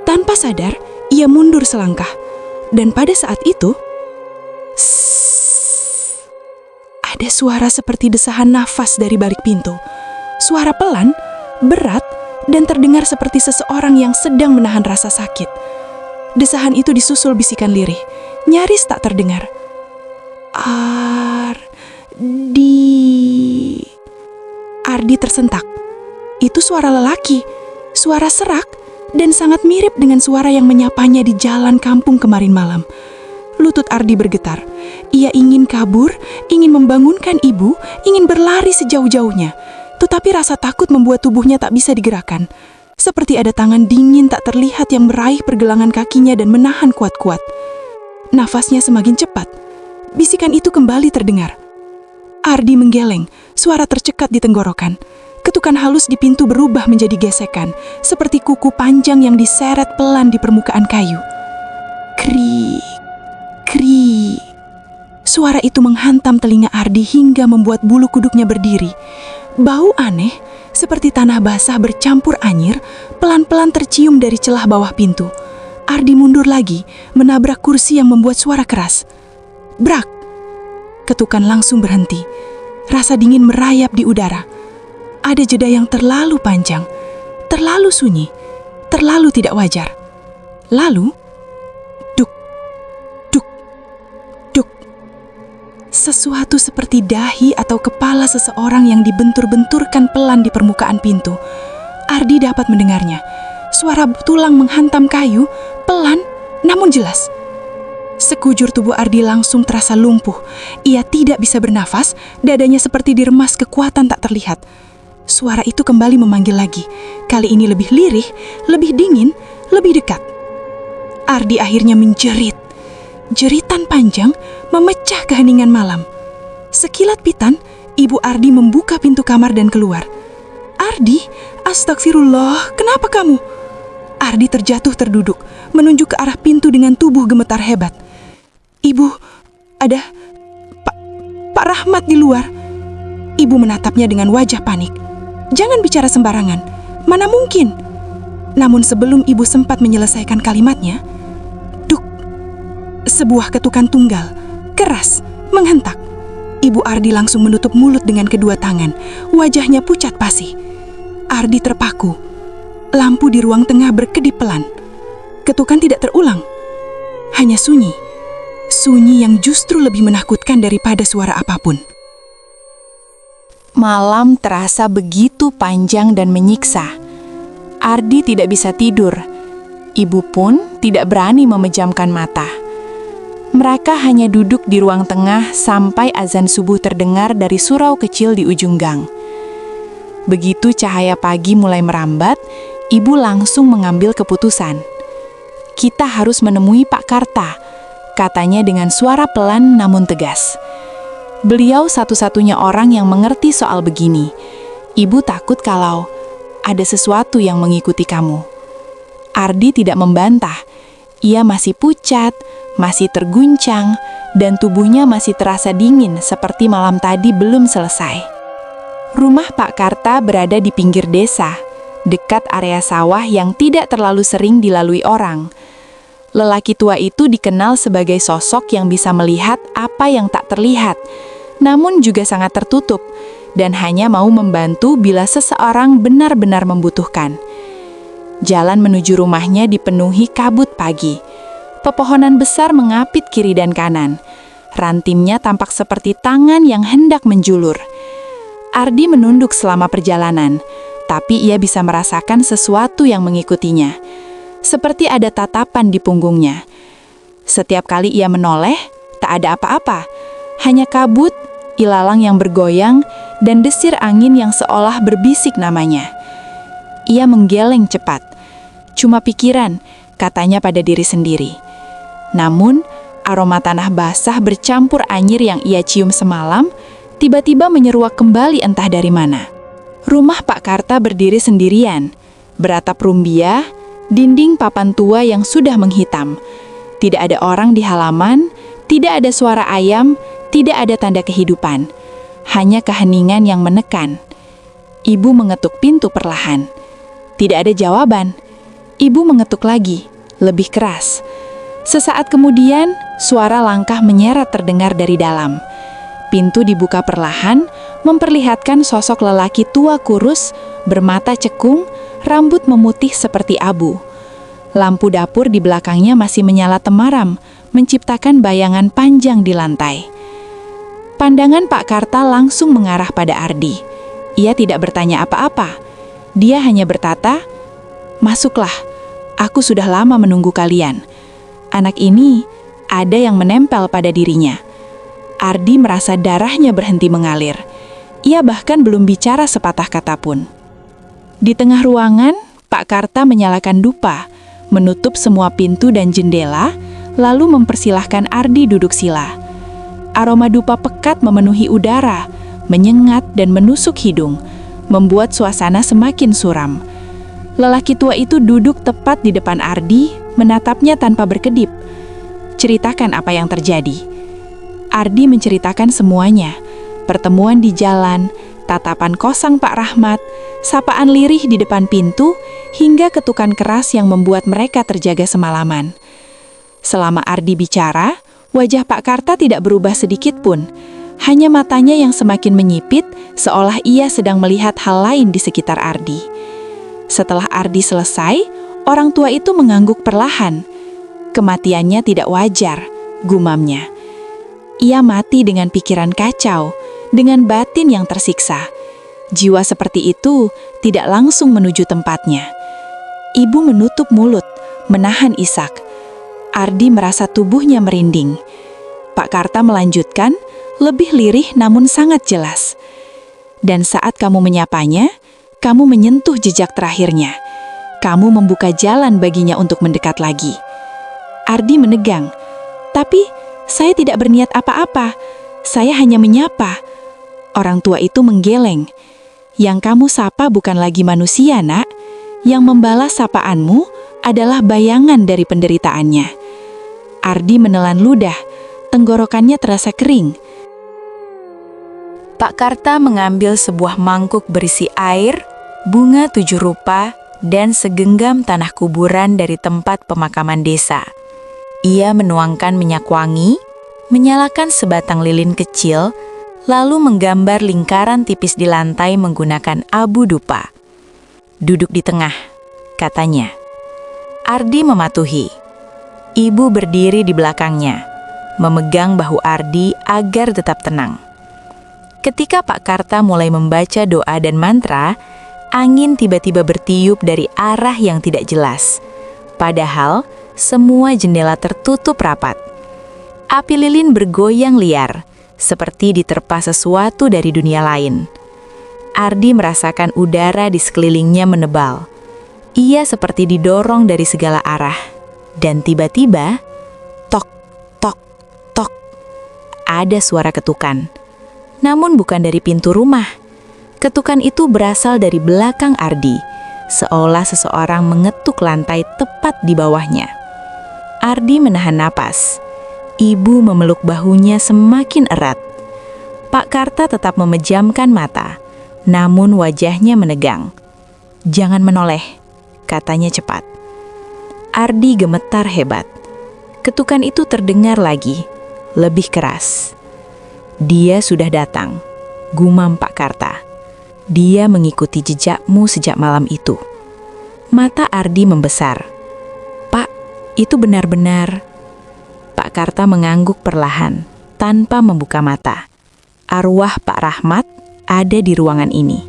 Tanpa sadar, ia mundur selangkah. Dan pada saat itu, ada suara seperti desahan nafas dari balik pintu. Suara pelan, berat, dan terdengar seperti seseorang yang sedang menahan rasa sakit. Desahan itu disusul bisikan lirih, nyaris tak terdengar. Ardi tersentak. Itu suara lelaki, suara serak, dan sangat mirip dengan suara yang menyapanya di jalan kampung kemarin malam. Lutut Ardi bergetar. Ia ingin kabur, ingin membangunkan ibu, ingin berlari sejauh-jauhnya. Tetapi rasa takut membuat tubuhnya tak bisa digerakkan. Seperti ada tangan dingin tak terlihat yang meraih pergelangan kakinya dan menahan kuat-kuat. Nafasnya semakin cepat. Bisikan itu kembali terdengar. Ardi menggeleng, suara tercekat di tenggorokan. Ketukan halus di pintu berubah menjadi gesekan, seperti kuku panjang yang diseret pelan di permukaan kayu. Krik, krik. Suara itu menghantam telinga Ardi hingga membuat bulu kuduknya berdiri. Bau aneh, seperti tanah basah bercampur anyir, pelan-pelan tercium dari celah bawah pintu. Ardi mundur lagi, menabrak kursi yang membuat suara keras. Brak! Ketukan langsung berhenti. Rasa dingin merayap di udara. Ada jeda yang terlalu panjang. Terlalu sunyi, terlalu tidak wajar. Lalu, duk, duk, duk. Sesuatu seperti dahi atau kepala seseorang yang dibentur-benturkan pelan di permukaan pintu. Ardi dapat mendengarnya. Suara tulang menghantam kayu, pelan namun jelas. Sekujur tubuh Ardi langsung terasa lumpuh. Ia tidak bisa bernafas, dadanya seperti diremas kekuatan tak terlihat. Suara itu kembali memanggil lagi. Kali ini lebih lirih, lebih dingin, lebih dekat. Ardi akhirnya menjerit. Jeritan panjang memecah keheningan malam. Sekilat pitan, Ibu Ardi membuka pintu kamar dan keluar. "Ardi, astagfirullah, kenapa kamu?" Ardi terjatuh terduduk, menunjuk ke arah pintu dengan tubuh gemetar hebat. "Ibu, ada Pak Rahmat di luar." Ibu menatapnya dengan wajah panik. "Jangan bicara sembarangan, mana mungkin." Namun sebelum ibu sempat menyelesaikan kalimatnya, duk, sebuah ketukan tunggal, keras, menghentak. Ibu Ardi langsung menutup mulut dengan kedua tangan, wajahnya pucat pasi. Ardi terpaku. Lampu di ruang tengah berkedip pelan. Ketukan tidak terulang. Hanya sunyi. Sunyi yang justru lebih menakutkan daripada suara apapun. Malam terasa begitu panjang dan menyiksa. Ardi tidak bisa tidur. Ibu pun tidak berani memejamkan mata. Mereka hanya duduk di ruang tengah sampai azan subuh terdengar dari surau kecil di ujung gang. Begitu cahaya pagi mulai merambat, ibu langsung mengambil keputusan. "Kita harus menemui Pak Karta," katanya dengan suara pelan namun tegas. Beliau satu-satunya orang yang mengerti soal begini. "Ibu takut kalau ada sesuatu yang mengikuti kamu." Ardi tidak membantah. Ia masih pucat, masih terguncang, dan tubuhnya masih terasa dingin seperti malam tadi belum selesai. Rumah Pak Karta berada di pinggir desa, dekat area sawah yang tidak terlalu sering dilalui orang. Lelaki tua itu dikenal sebagai sosok yang bisa melihat apa yang tak terlihat, namun juga sangat tertutup, dan hanya mau membantu bila seseorang benar-benar membutuhkan. Jalan menuju rumahnya dipenuhi kabut pagi. Pepohonan besar mengapit kiri dan kanan. Rantingnya tampak seperti tangan yang hendak menjulur. Ardi menunduk selama perjalanan, tapi ia bisa merasakan sesuatu yang mengikutinya. Seperti ada tatapan di punggungnya. Setiap kali ia menoleh, tak ada apa-apa. Hanya kabut, ilalang yang bergoyang, dan desir angin yang seolah berbisik namanya. Ia menggeleng cepat. "Cuma pikiran," katanya pada diri sendiri. Namun, aroma tanah basah bercampur anyir yang ia cium semalam, tiba-tiba menyeruak kembali entah dari mana. Rumah Pak Karta berdiri sendirian, beratap rumbia, dinding papan tua yang sudah menghitam. Tidak ada orang di halaman, tidak ada suara ayam, tidak ada tanda kehidupan. Hanya keheningan yang menekan. Ibu mengetuk pintu perlahan. Tidak ada jawaban. Ibu mengetuk lagi, lebih keras. Sesaat kemudian, suara langkah menyeret terdengar dari dalam. Pintu dibuka perlahan, memperlihatkan sosok lelaki tua kurus, bermata cekung, rambut memutih seperti abu. Lampu dapur di belakangnya masih menyala temaram, menciptakan bayangan panjang di lantai. Pandangan Pak Karta langsung mengarah pada Ardi. Ia tidak bertanya apa-apa. Dia hanya berkata, "Masuklah, aku sudah lama menunggu kalian." Anak ini ada yang menempel pada dirinya. Ardi merasa darahnya berhenti mengalir. Ia bahkan belum bicara sepatah kata pun. Di tengah ruangan, Pak Karta menyalakan dupa, menutup semua pintu dan jendela, lalu mempersilahkan Ardi duduk sila. Aroma dupa pekat memenuhi udara, menyengat dan menusuk hidung, membuat suasana semakin suram. Lelaki tua itu duduk tepat di depan Ardi, menatapnya tanpa berkedip. "Ceritakan apa yang terjadi." Ardi menceritakan semuanya. Pertemuan di jalan, tatapan kosong Pak Rahmat, sapaan lirih di depan pintu, hingga ketukan keras yang membuat mereka terjaga semalaman. Selama Ardi bicara, wajah Pak Karta tidak berubah sedikit pun. Hanya matanya yang semakin menyipit, seolah ia sedang melihat hal lain di sekitar Ardi. Setelah Ardi selesai, orang tua itu mengangguk perlahan. Kematiannya tidak wajar, gumamnya. Ia mati dengan pikiran kacau, dengan batin yang tersiksa. Jiwa seperti itu tidak langsung menuju tempatnya. Ibu menutup mulut, menahan isak. Ardi merasa tubuhnya merinding. Pak Karta melanjutkan, lebih lirih namun sangat jelas. Dan saat kamu menyapanya, kamu menyentuh jejak terakhirnya. Kamu membuka jalan baginya untuk mendekat lagi. Ardi menegang. Tapi saya tidak berniat apa-apa. Saya hanya menyapa. Orang tua itu menggeleng. Yang kamu sapa bukan lagi manusia, nak. Yang membalas sapaanmu adalah bayangan dari penderitaannya. Ardi menelan ludah. Tenggorokannya terasa kering. Pak Karta mengambil sebuah mangkuk berisi air, bunga 7 rupa, dan segenggam tanah kuburan dari tempat pemakaman desa. Ia menuangkan minyak wangi, menyalakan sebatang lilin kecil, lalu menggambar lingkaran tipis di lantai menggunakan abu dupa. Duduk di tengah, katanya. Ardi mematuhi. Ibu berdiri di belakangnya, memegang bahu Ardi agar tetap tenang. Ketika Pak Karta mulai membaca doa dan mantra, angin tiba-tiba bertiup dari arah yang tidak jelas. Padahal, semua jendela tertutup rapat. Api lilin bergoyang liar, seperti diterpa sesuatu dari dunia lain. Ardi merasakan udara di sekelilingnya menebal. Ia seperti didorong dari segala arah. Dan tiba-tiba, tok, tok, tok, ada suara ketukan. Namun bukan dari pintu rumah. Ketukan itu berasal dari belakang Ardi, seolah seseorang mengetuk lantai tepat di bawahnya. Ardi menahan napas. Ibu memeluk bahunya semakin erat. Pak Karta tetap memejamkan mata, namun wajahnya menegang. "Jangan menoleh," katanya cepat. Ardi gemetar hebat. Ketukan itu terdengar lagi, lebih keras. "Dia sudah datang," gumam Pak Karta. "Dia mengikuti jejakmu sejak malam itu." Mata Ardi membesar. "Pak, itu benar-benar..." Pak Karta mengangguk perlahan, tanpa membuka mata. Arwah Pak Rahmat ada di ruangan ini.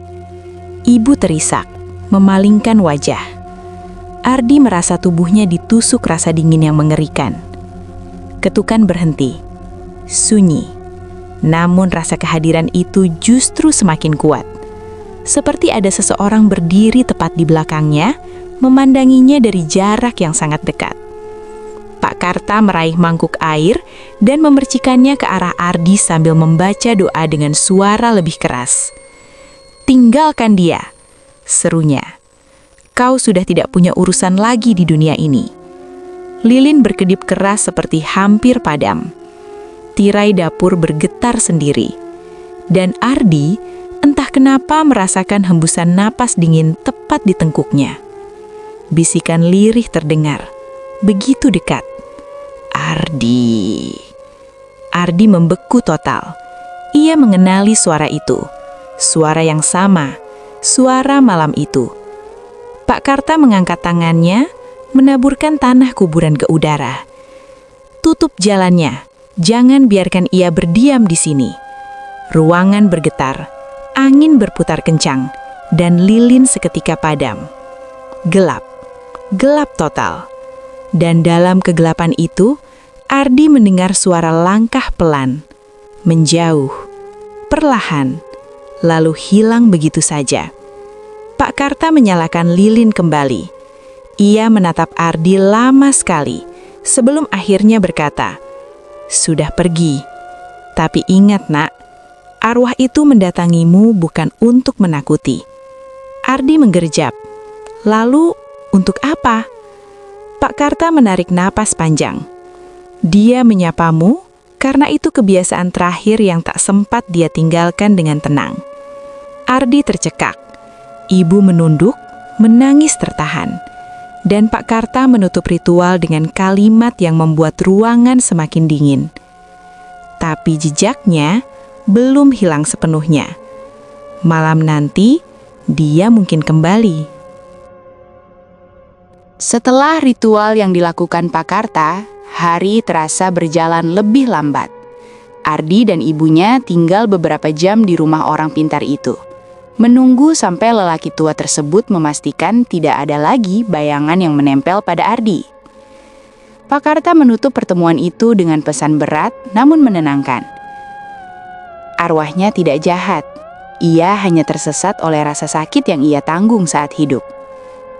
Ibu terisak, memalingkan wajah. Ardi merasa tubuhnya ditusuk rasa dingin yang mengerikan. Ketukan berhenti. Sunyi. Namun rasa kehadiran itu justru semakin kuat. Seperti ada seseorang berdiri tepat di belakangnya, memandanginya dari jarak yang sangat dekat. Pak Karta meraih mangkuk air dan memercikannya ke arah Ardi sambil membaca doa dengan suara lebih keras. "Tinggalkan dia," serunya. "Kau sudah tidak punya urusan lagi di dunia ini." Lilin berkedip keras seperti hampir padam. Tirai dapur bergetar sendiri. Dan Ardi entah kenapa merasakan hembusan napas dingin tepat di tengkuknya. Bisikan lirih terdengar, begitu dekat. "Ardi." Ardi membeku total. Ia mengenali suara itu. Suara yang sama, suara malam itu. Pak Karta mengangkat tangannya, menaburkan tanah kuburan ke udara. "Tutup jalannya. Jangan biarkan ia berdiam di sini." Ruangan bergetar, angin berputar kencang, dan lilin seketika padam. Gelap, gelap total. Dan dalam kegelapan itu, Ardi mendengar suara langkah pelan, menjauh, perlahan, lalu hilang begitu saja. Pak Karta menyalakan lilin kembali. Ia menatap Ardi lama sekali, sebelum akhirnya berkata, "Sudah pergi. Tapi ingat, nak, arwah itu mendatangimu bukan untuk menakuti." Ardi menggerjap. "Lalu, untuk apa?" Pak Karta menarik napas panjang. "Dia menyapamu karena itu kebiasaan terakhir yang tak sempat dia tinggalkan dengan tenang." Ardi tercekak. Ibu menunduk, menangis tertahan. Dan Pak Karta menutup ritual dengan kalimat yang membuat ruangan semakin dingin. Tapi jejaknya belum hilang sepenuhnya. Malam nanti, dia mungkin kembali. Setelah ritual yang dilakukan Pak Karta, hari terasa berjalan lebih lambat. Ardi dan ibunya tinggal beberapa jam di rumah orang pintar itu, menunggu sampai lelaki tua tersebut memastikan tidak ada lagi bayangan yang menempel pada Ardi. Pak Karta menutup pertemuan itu dengan pesan berat namun menenangkan. Arwahnya tidak jahat, ia hanya tersesat oleh rasa sakit yang ia tanggung saat hidup.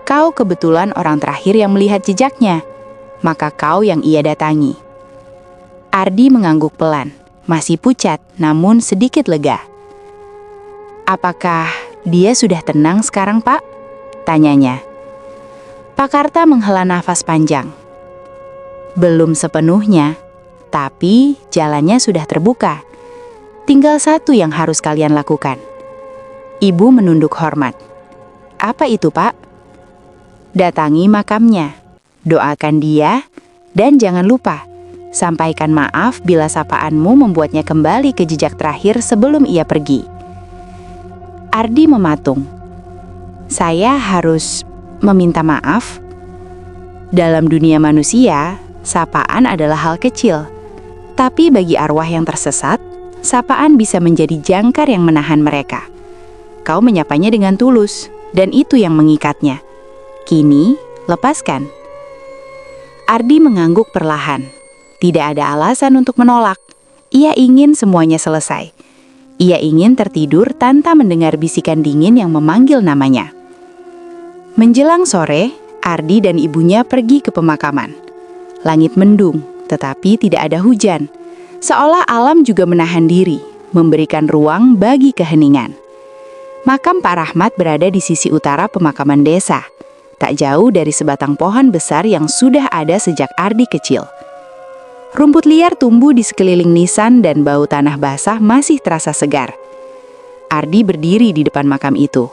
Kau kebetulan orang terakhir yang melihat jejaknya, maka kau yang ia datangi. Ardi mengangguk pelan, masih pucat namun sedikit lega. Apakah dia sudah tenang sekarang, Pak? Tanyanya. Pak Karta menghela nafas panjang. Belum sepenuhnya, tapi jalannya sudah terbuka. Tinggal satu yang harus kalian lakukan. Ibu menunduk hormat. Apa itu, Pak? Datangi makamnya, doakan dia, dan jangan lupa, sampaikan maaf bila sapaanmu membuatnya kembali ke jejak terakhir sebelum ia pergi. Ardi mematung. Saya harus meminta maaf? Dalam dunia manusia, sapaan adalah hal kecil. Tapi bagi arwah yang tersesat, sapaan bisa menjadi jangkar yang menahan mereka. Kau menyapanya dengan tulus, dan itu yang mengikatnya. Kini, lepaskan. Ardi mengangguk perlahan. Tidak ada alasan untuk menolak. Ia ingin semuanya selesai. Ia ingin tertidur tanpa mendengar bisikan dingin yang memanggil namanya. Menjelang sore, Ardi dan ibunya pergi ke pemakaman. Langit mendung, tetapi tidak ada hujan. Seolah alam juga menahan diri, memberikan ruang bagi keheningan. Makam Pak Rahmat berada di sisi utara pemakaman desa, tak jauh dari sebatang pohon besar yang sudah ada sejak Ardi kecil. Rumput liar tumbuh di sekeliling nisan dan bau tanah basah masih terasa segar. Ardi berdiri di depan makam itu.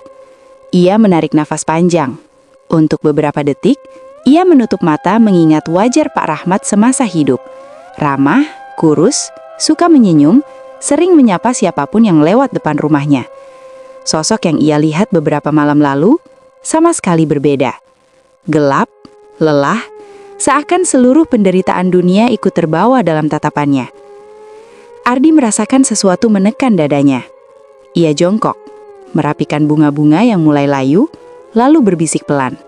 Ia menarik nafas panjang. Untuk beberapa detik, ia menutup mata mengingat wajar Pak Rahmat semasa hidup. Ramah, kurus, suka menyenyum, sering menyapa siapapun yang lewat depan rumahnya. Sosok yang ia lihat beberapa malam lalu sama sekali berbeda. Gelap, lelah, seakan seluruh penderitaan dunia ikut terbawa dalam tatapannya. Ardi merasakan sesuatu menekan dadanya. Ia jongkok, merapikan bunga-bunga yang mulai layu, lalu berbisik pelan.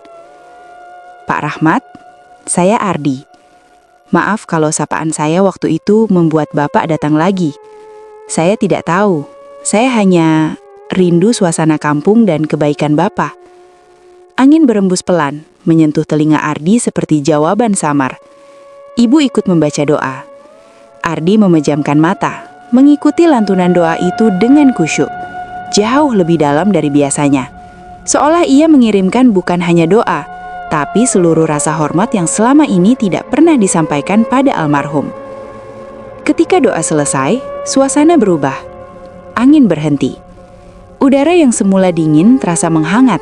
Pak Rahmat, saya Ardi. Maaf kalau sapaan saya waktu itu membuat Bapak datang lagi. Saya tidak tahu, saya hanya rindu suasana kampung dan kebaikan Bapak. Angin berembus pelan, menyentuh telinga Ardi seperti jawaban samar. Ibu ikut membaca doa. Ardi memejamkan mata, mengikuti lantunan doa itu dengan khusyuk, jauh lebih dalam dari biasanya. Seolah ia mengirimkan bukan hanya doa, tapi seluruh rasa hormat yang selama ini tidak pernah disampaikan pada almarhum. Ketika doa selesai, suasana berubah. Angin berhenti. Udara yang semula dingin terasa menghangat.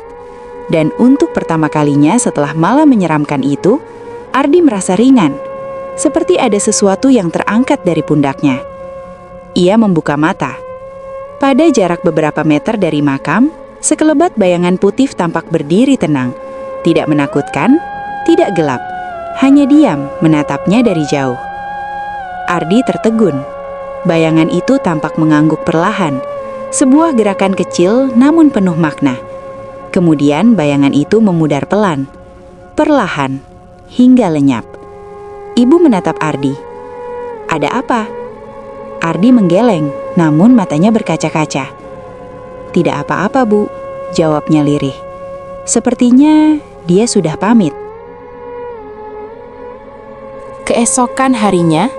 Dan untuk pertama kalinya setelah malam menyeramkan itu, Ardi merasa ringan. Seperti ada sesuatu yang terangkat dari pundaknya. Ia membuka mata. Pada jarak beberapa meter dari makam, sekelebat bayangan putih tampak berdiri tenang. Tidak menakutkan, tidak gelap. Hanya diam menatapnya dari jauh. Ardi tertegun. Bayangan itu tampak mengangguk perlahan. Sebuah gerakan kecil namun penuh makna. Kemudian bayangan itu memudar pelan, perlahan, hingga lenyap. Ibu menatap Ardi. Ada apa? Ardi menggeleng, namun matanya berkaca-kaca. Tidak apa-apa, Bu, jawabnya lirih. Sepertinya dia sudah pamit. Keesokan harinya,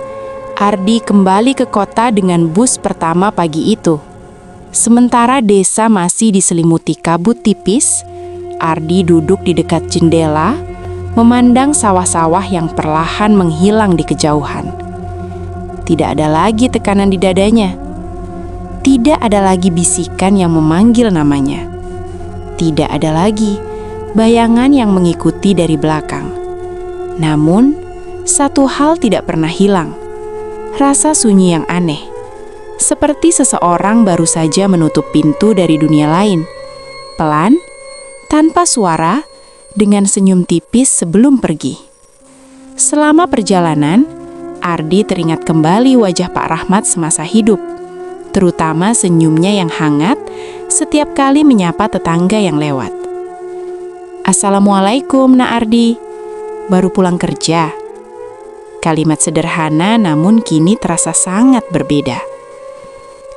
Ardi kembali ke kota dengan bus pertama pagi itu. Sementara desa masih diselimuti kabut tipis, Ardi duduk di dekat jendela, memandang sawah-sawah yang perlahan menghilang di kejauhan. Tidak ada lagi tekanan di dadanya. Tidak ada lagi bisikan yang memanggil namanya. Tidak ada lagi bayangan yang mengikuti dari belakang. Namun, satu hal tidak pernah hilang. Rasa sunyi yang aneh. Seperti seseorang baru saja menutup pintu dari dunia lain. Pelan, tanpa suara, dengan senyum tipis sebelum pergi. Selama perjalanan, Ardi teringat kembali wajah Pak Rahmat semasa hidup, terutama senyumnya yang hangat setiap kali menyapa tetangga yang lewat. "Assalamualaikum, Nak Ardi. Baru pulang kerja?" Kalimat sederhana namun kini terasa sangat berbeda.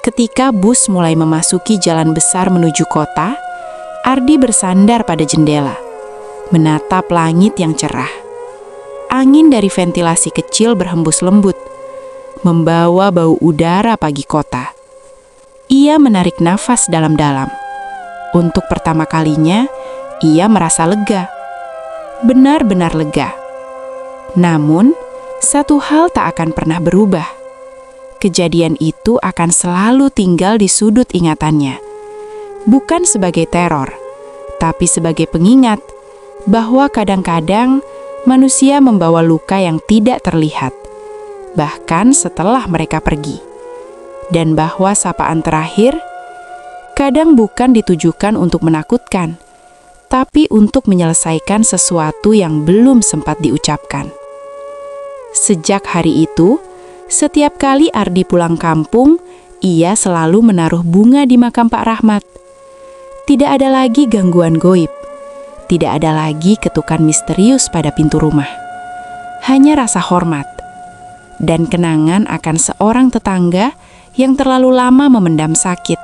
Ketika bus mulai memasuki jalan besar menuju kota, Ardi bersandar pada jendela, menatap langit yang cerah. Angin dari ventilasi kecil berhembus lembut, membawa bau udara pagi kota. Ia menarik nafas dalam-dalam. Untuk pertama kalinya, ia merasa lega. Benar-benar lega. Namun, satu hal tak akan pernah berubah. Kejadian itu akan selalu tinggal di sudut ingatannya. Bukan sebagai teror, tapi sebagai pengingat bahwa kadang-kadang manusia membawa luka yang tidak terlihat, bahkan setelah mereka pergi. Dan bahwa sapaan terakhir kadang bukan ditujukan untuk menakutkan, tapi untuk menyelesaikan sesuatu yang belum sempat diucapkan. Sejak hari itu, setiap kali Ardi pulang kampung, ia selalu menaruh bunga di makam Pak Rahmat. Tidak ada lagi gangguan goib, tidak ada lagi ketukan misterius pada pintu rumah. Hanya rasa hormat dan kenangan akan seorang tetangga yang terlalu lama memendam sakit,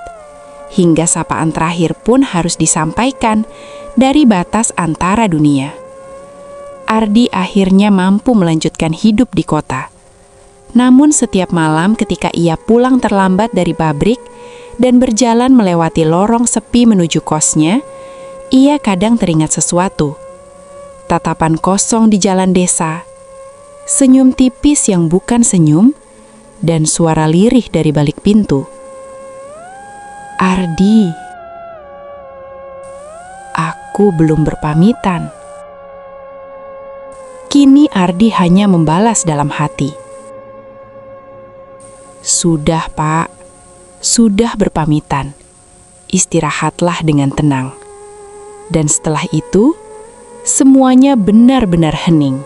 hingga sapaan terakhir pun harus disampaikan dari batas antara dunia. Ardi akhirnya mampu melanjutkan hidup di kota. Namun setiap malam ketika ia pulang terlambat dari pabrik dan berjalan melewati lorong sepi menuju kosnya, ia kadang teringat sesuatu. Tatapan kosong di jalan desa, senyum tipis yang bukan senyum, dan suara lirih dari balik pintu. "Ardi, aku belum berpamitan." Kini Ardi hanya membalas dalam hati. "Sudah, Pak. Sudah berpamitan. Istirahatlah dengan tenang." Dan setelah itu, semuanya benar-benar hening.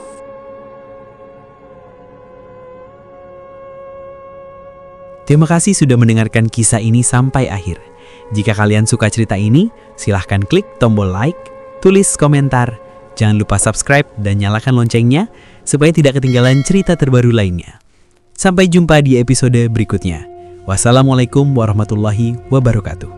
Terima kasih sudah mendengarkan kisah ini sampai akhir. Jika kalian suka cerita ini, silahkan klik tombol like, tulis komentar, jangan lupa subscribe dan nyalakan loncengnya supaya tidak ketinggalan cerita terbaru lainnya. Sampai jumpa di episode berikutnya. Wassalamualaikum warahmatullahi wabarakatuh.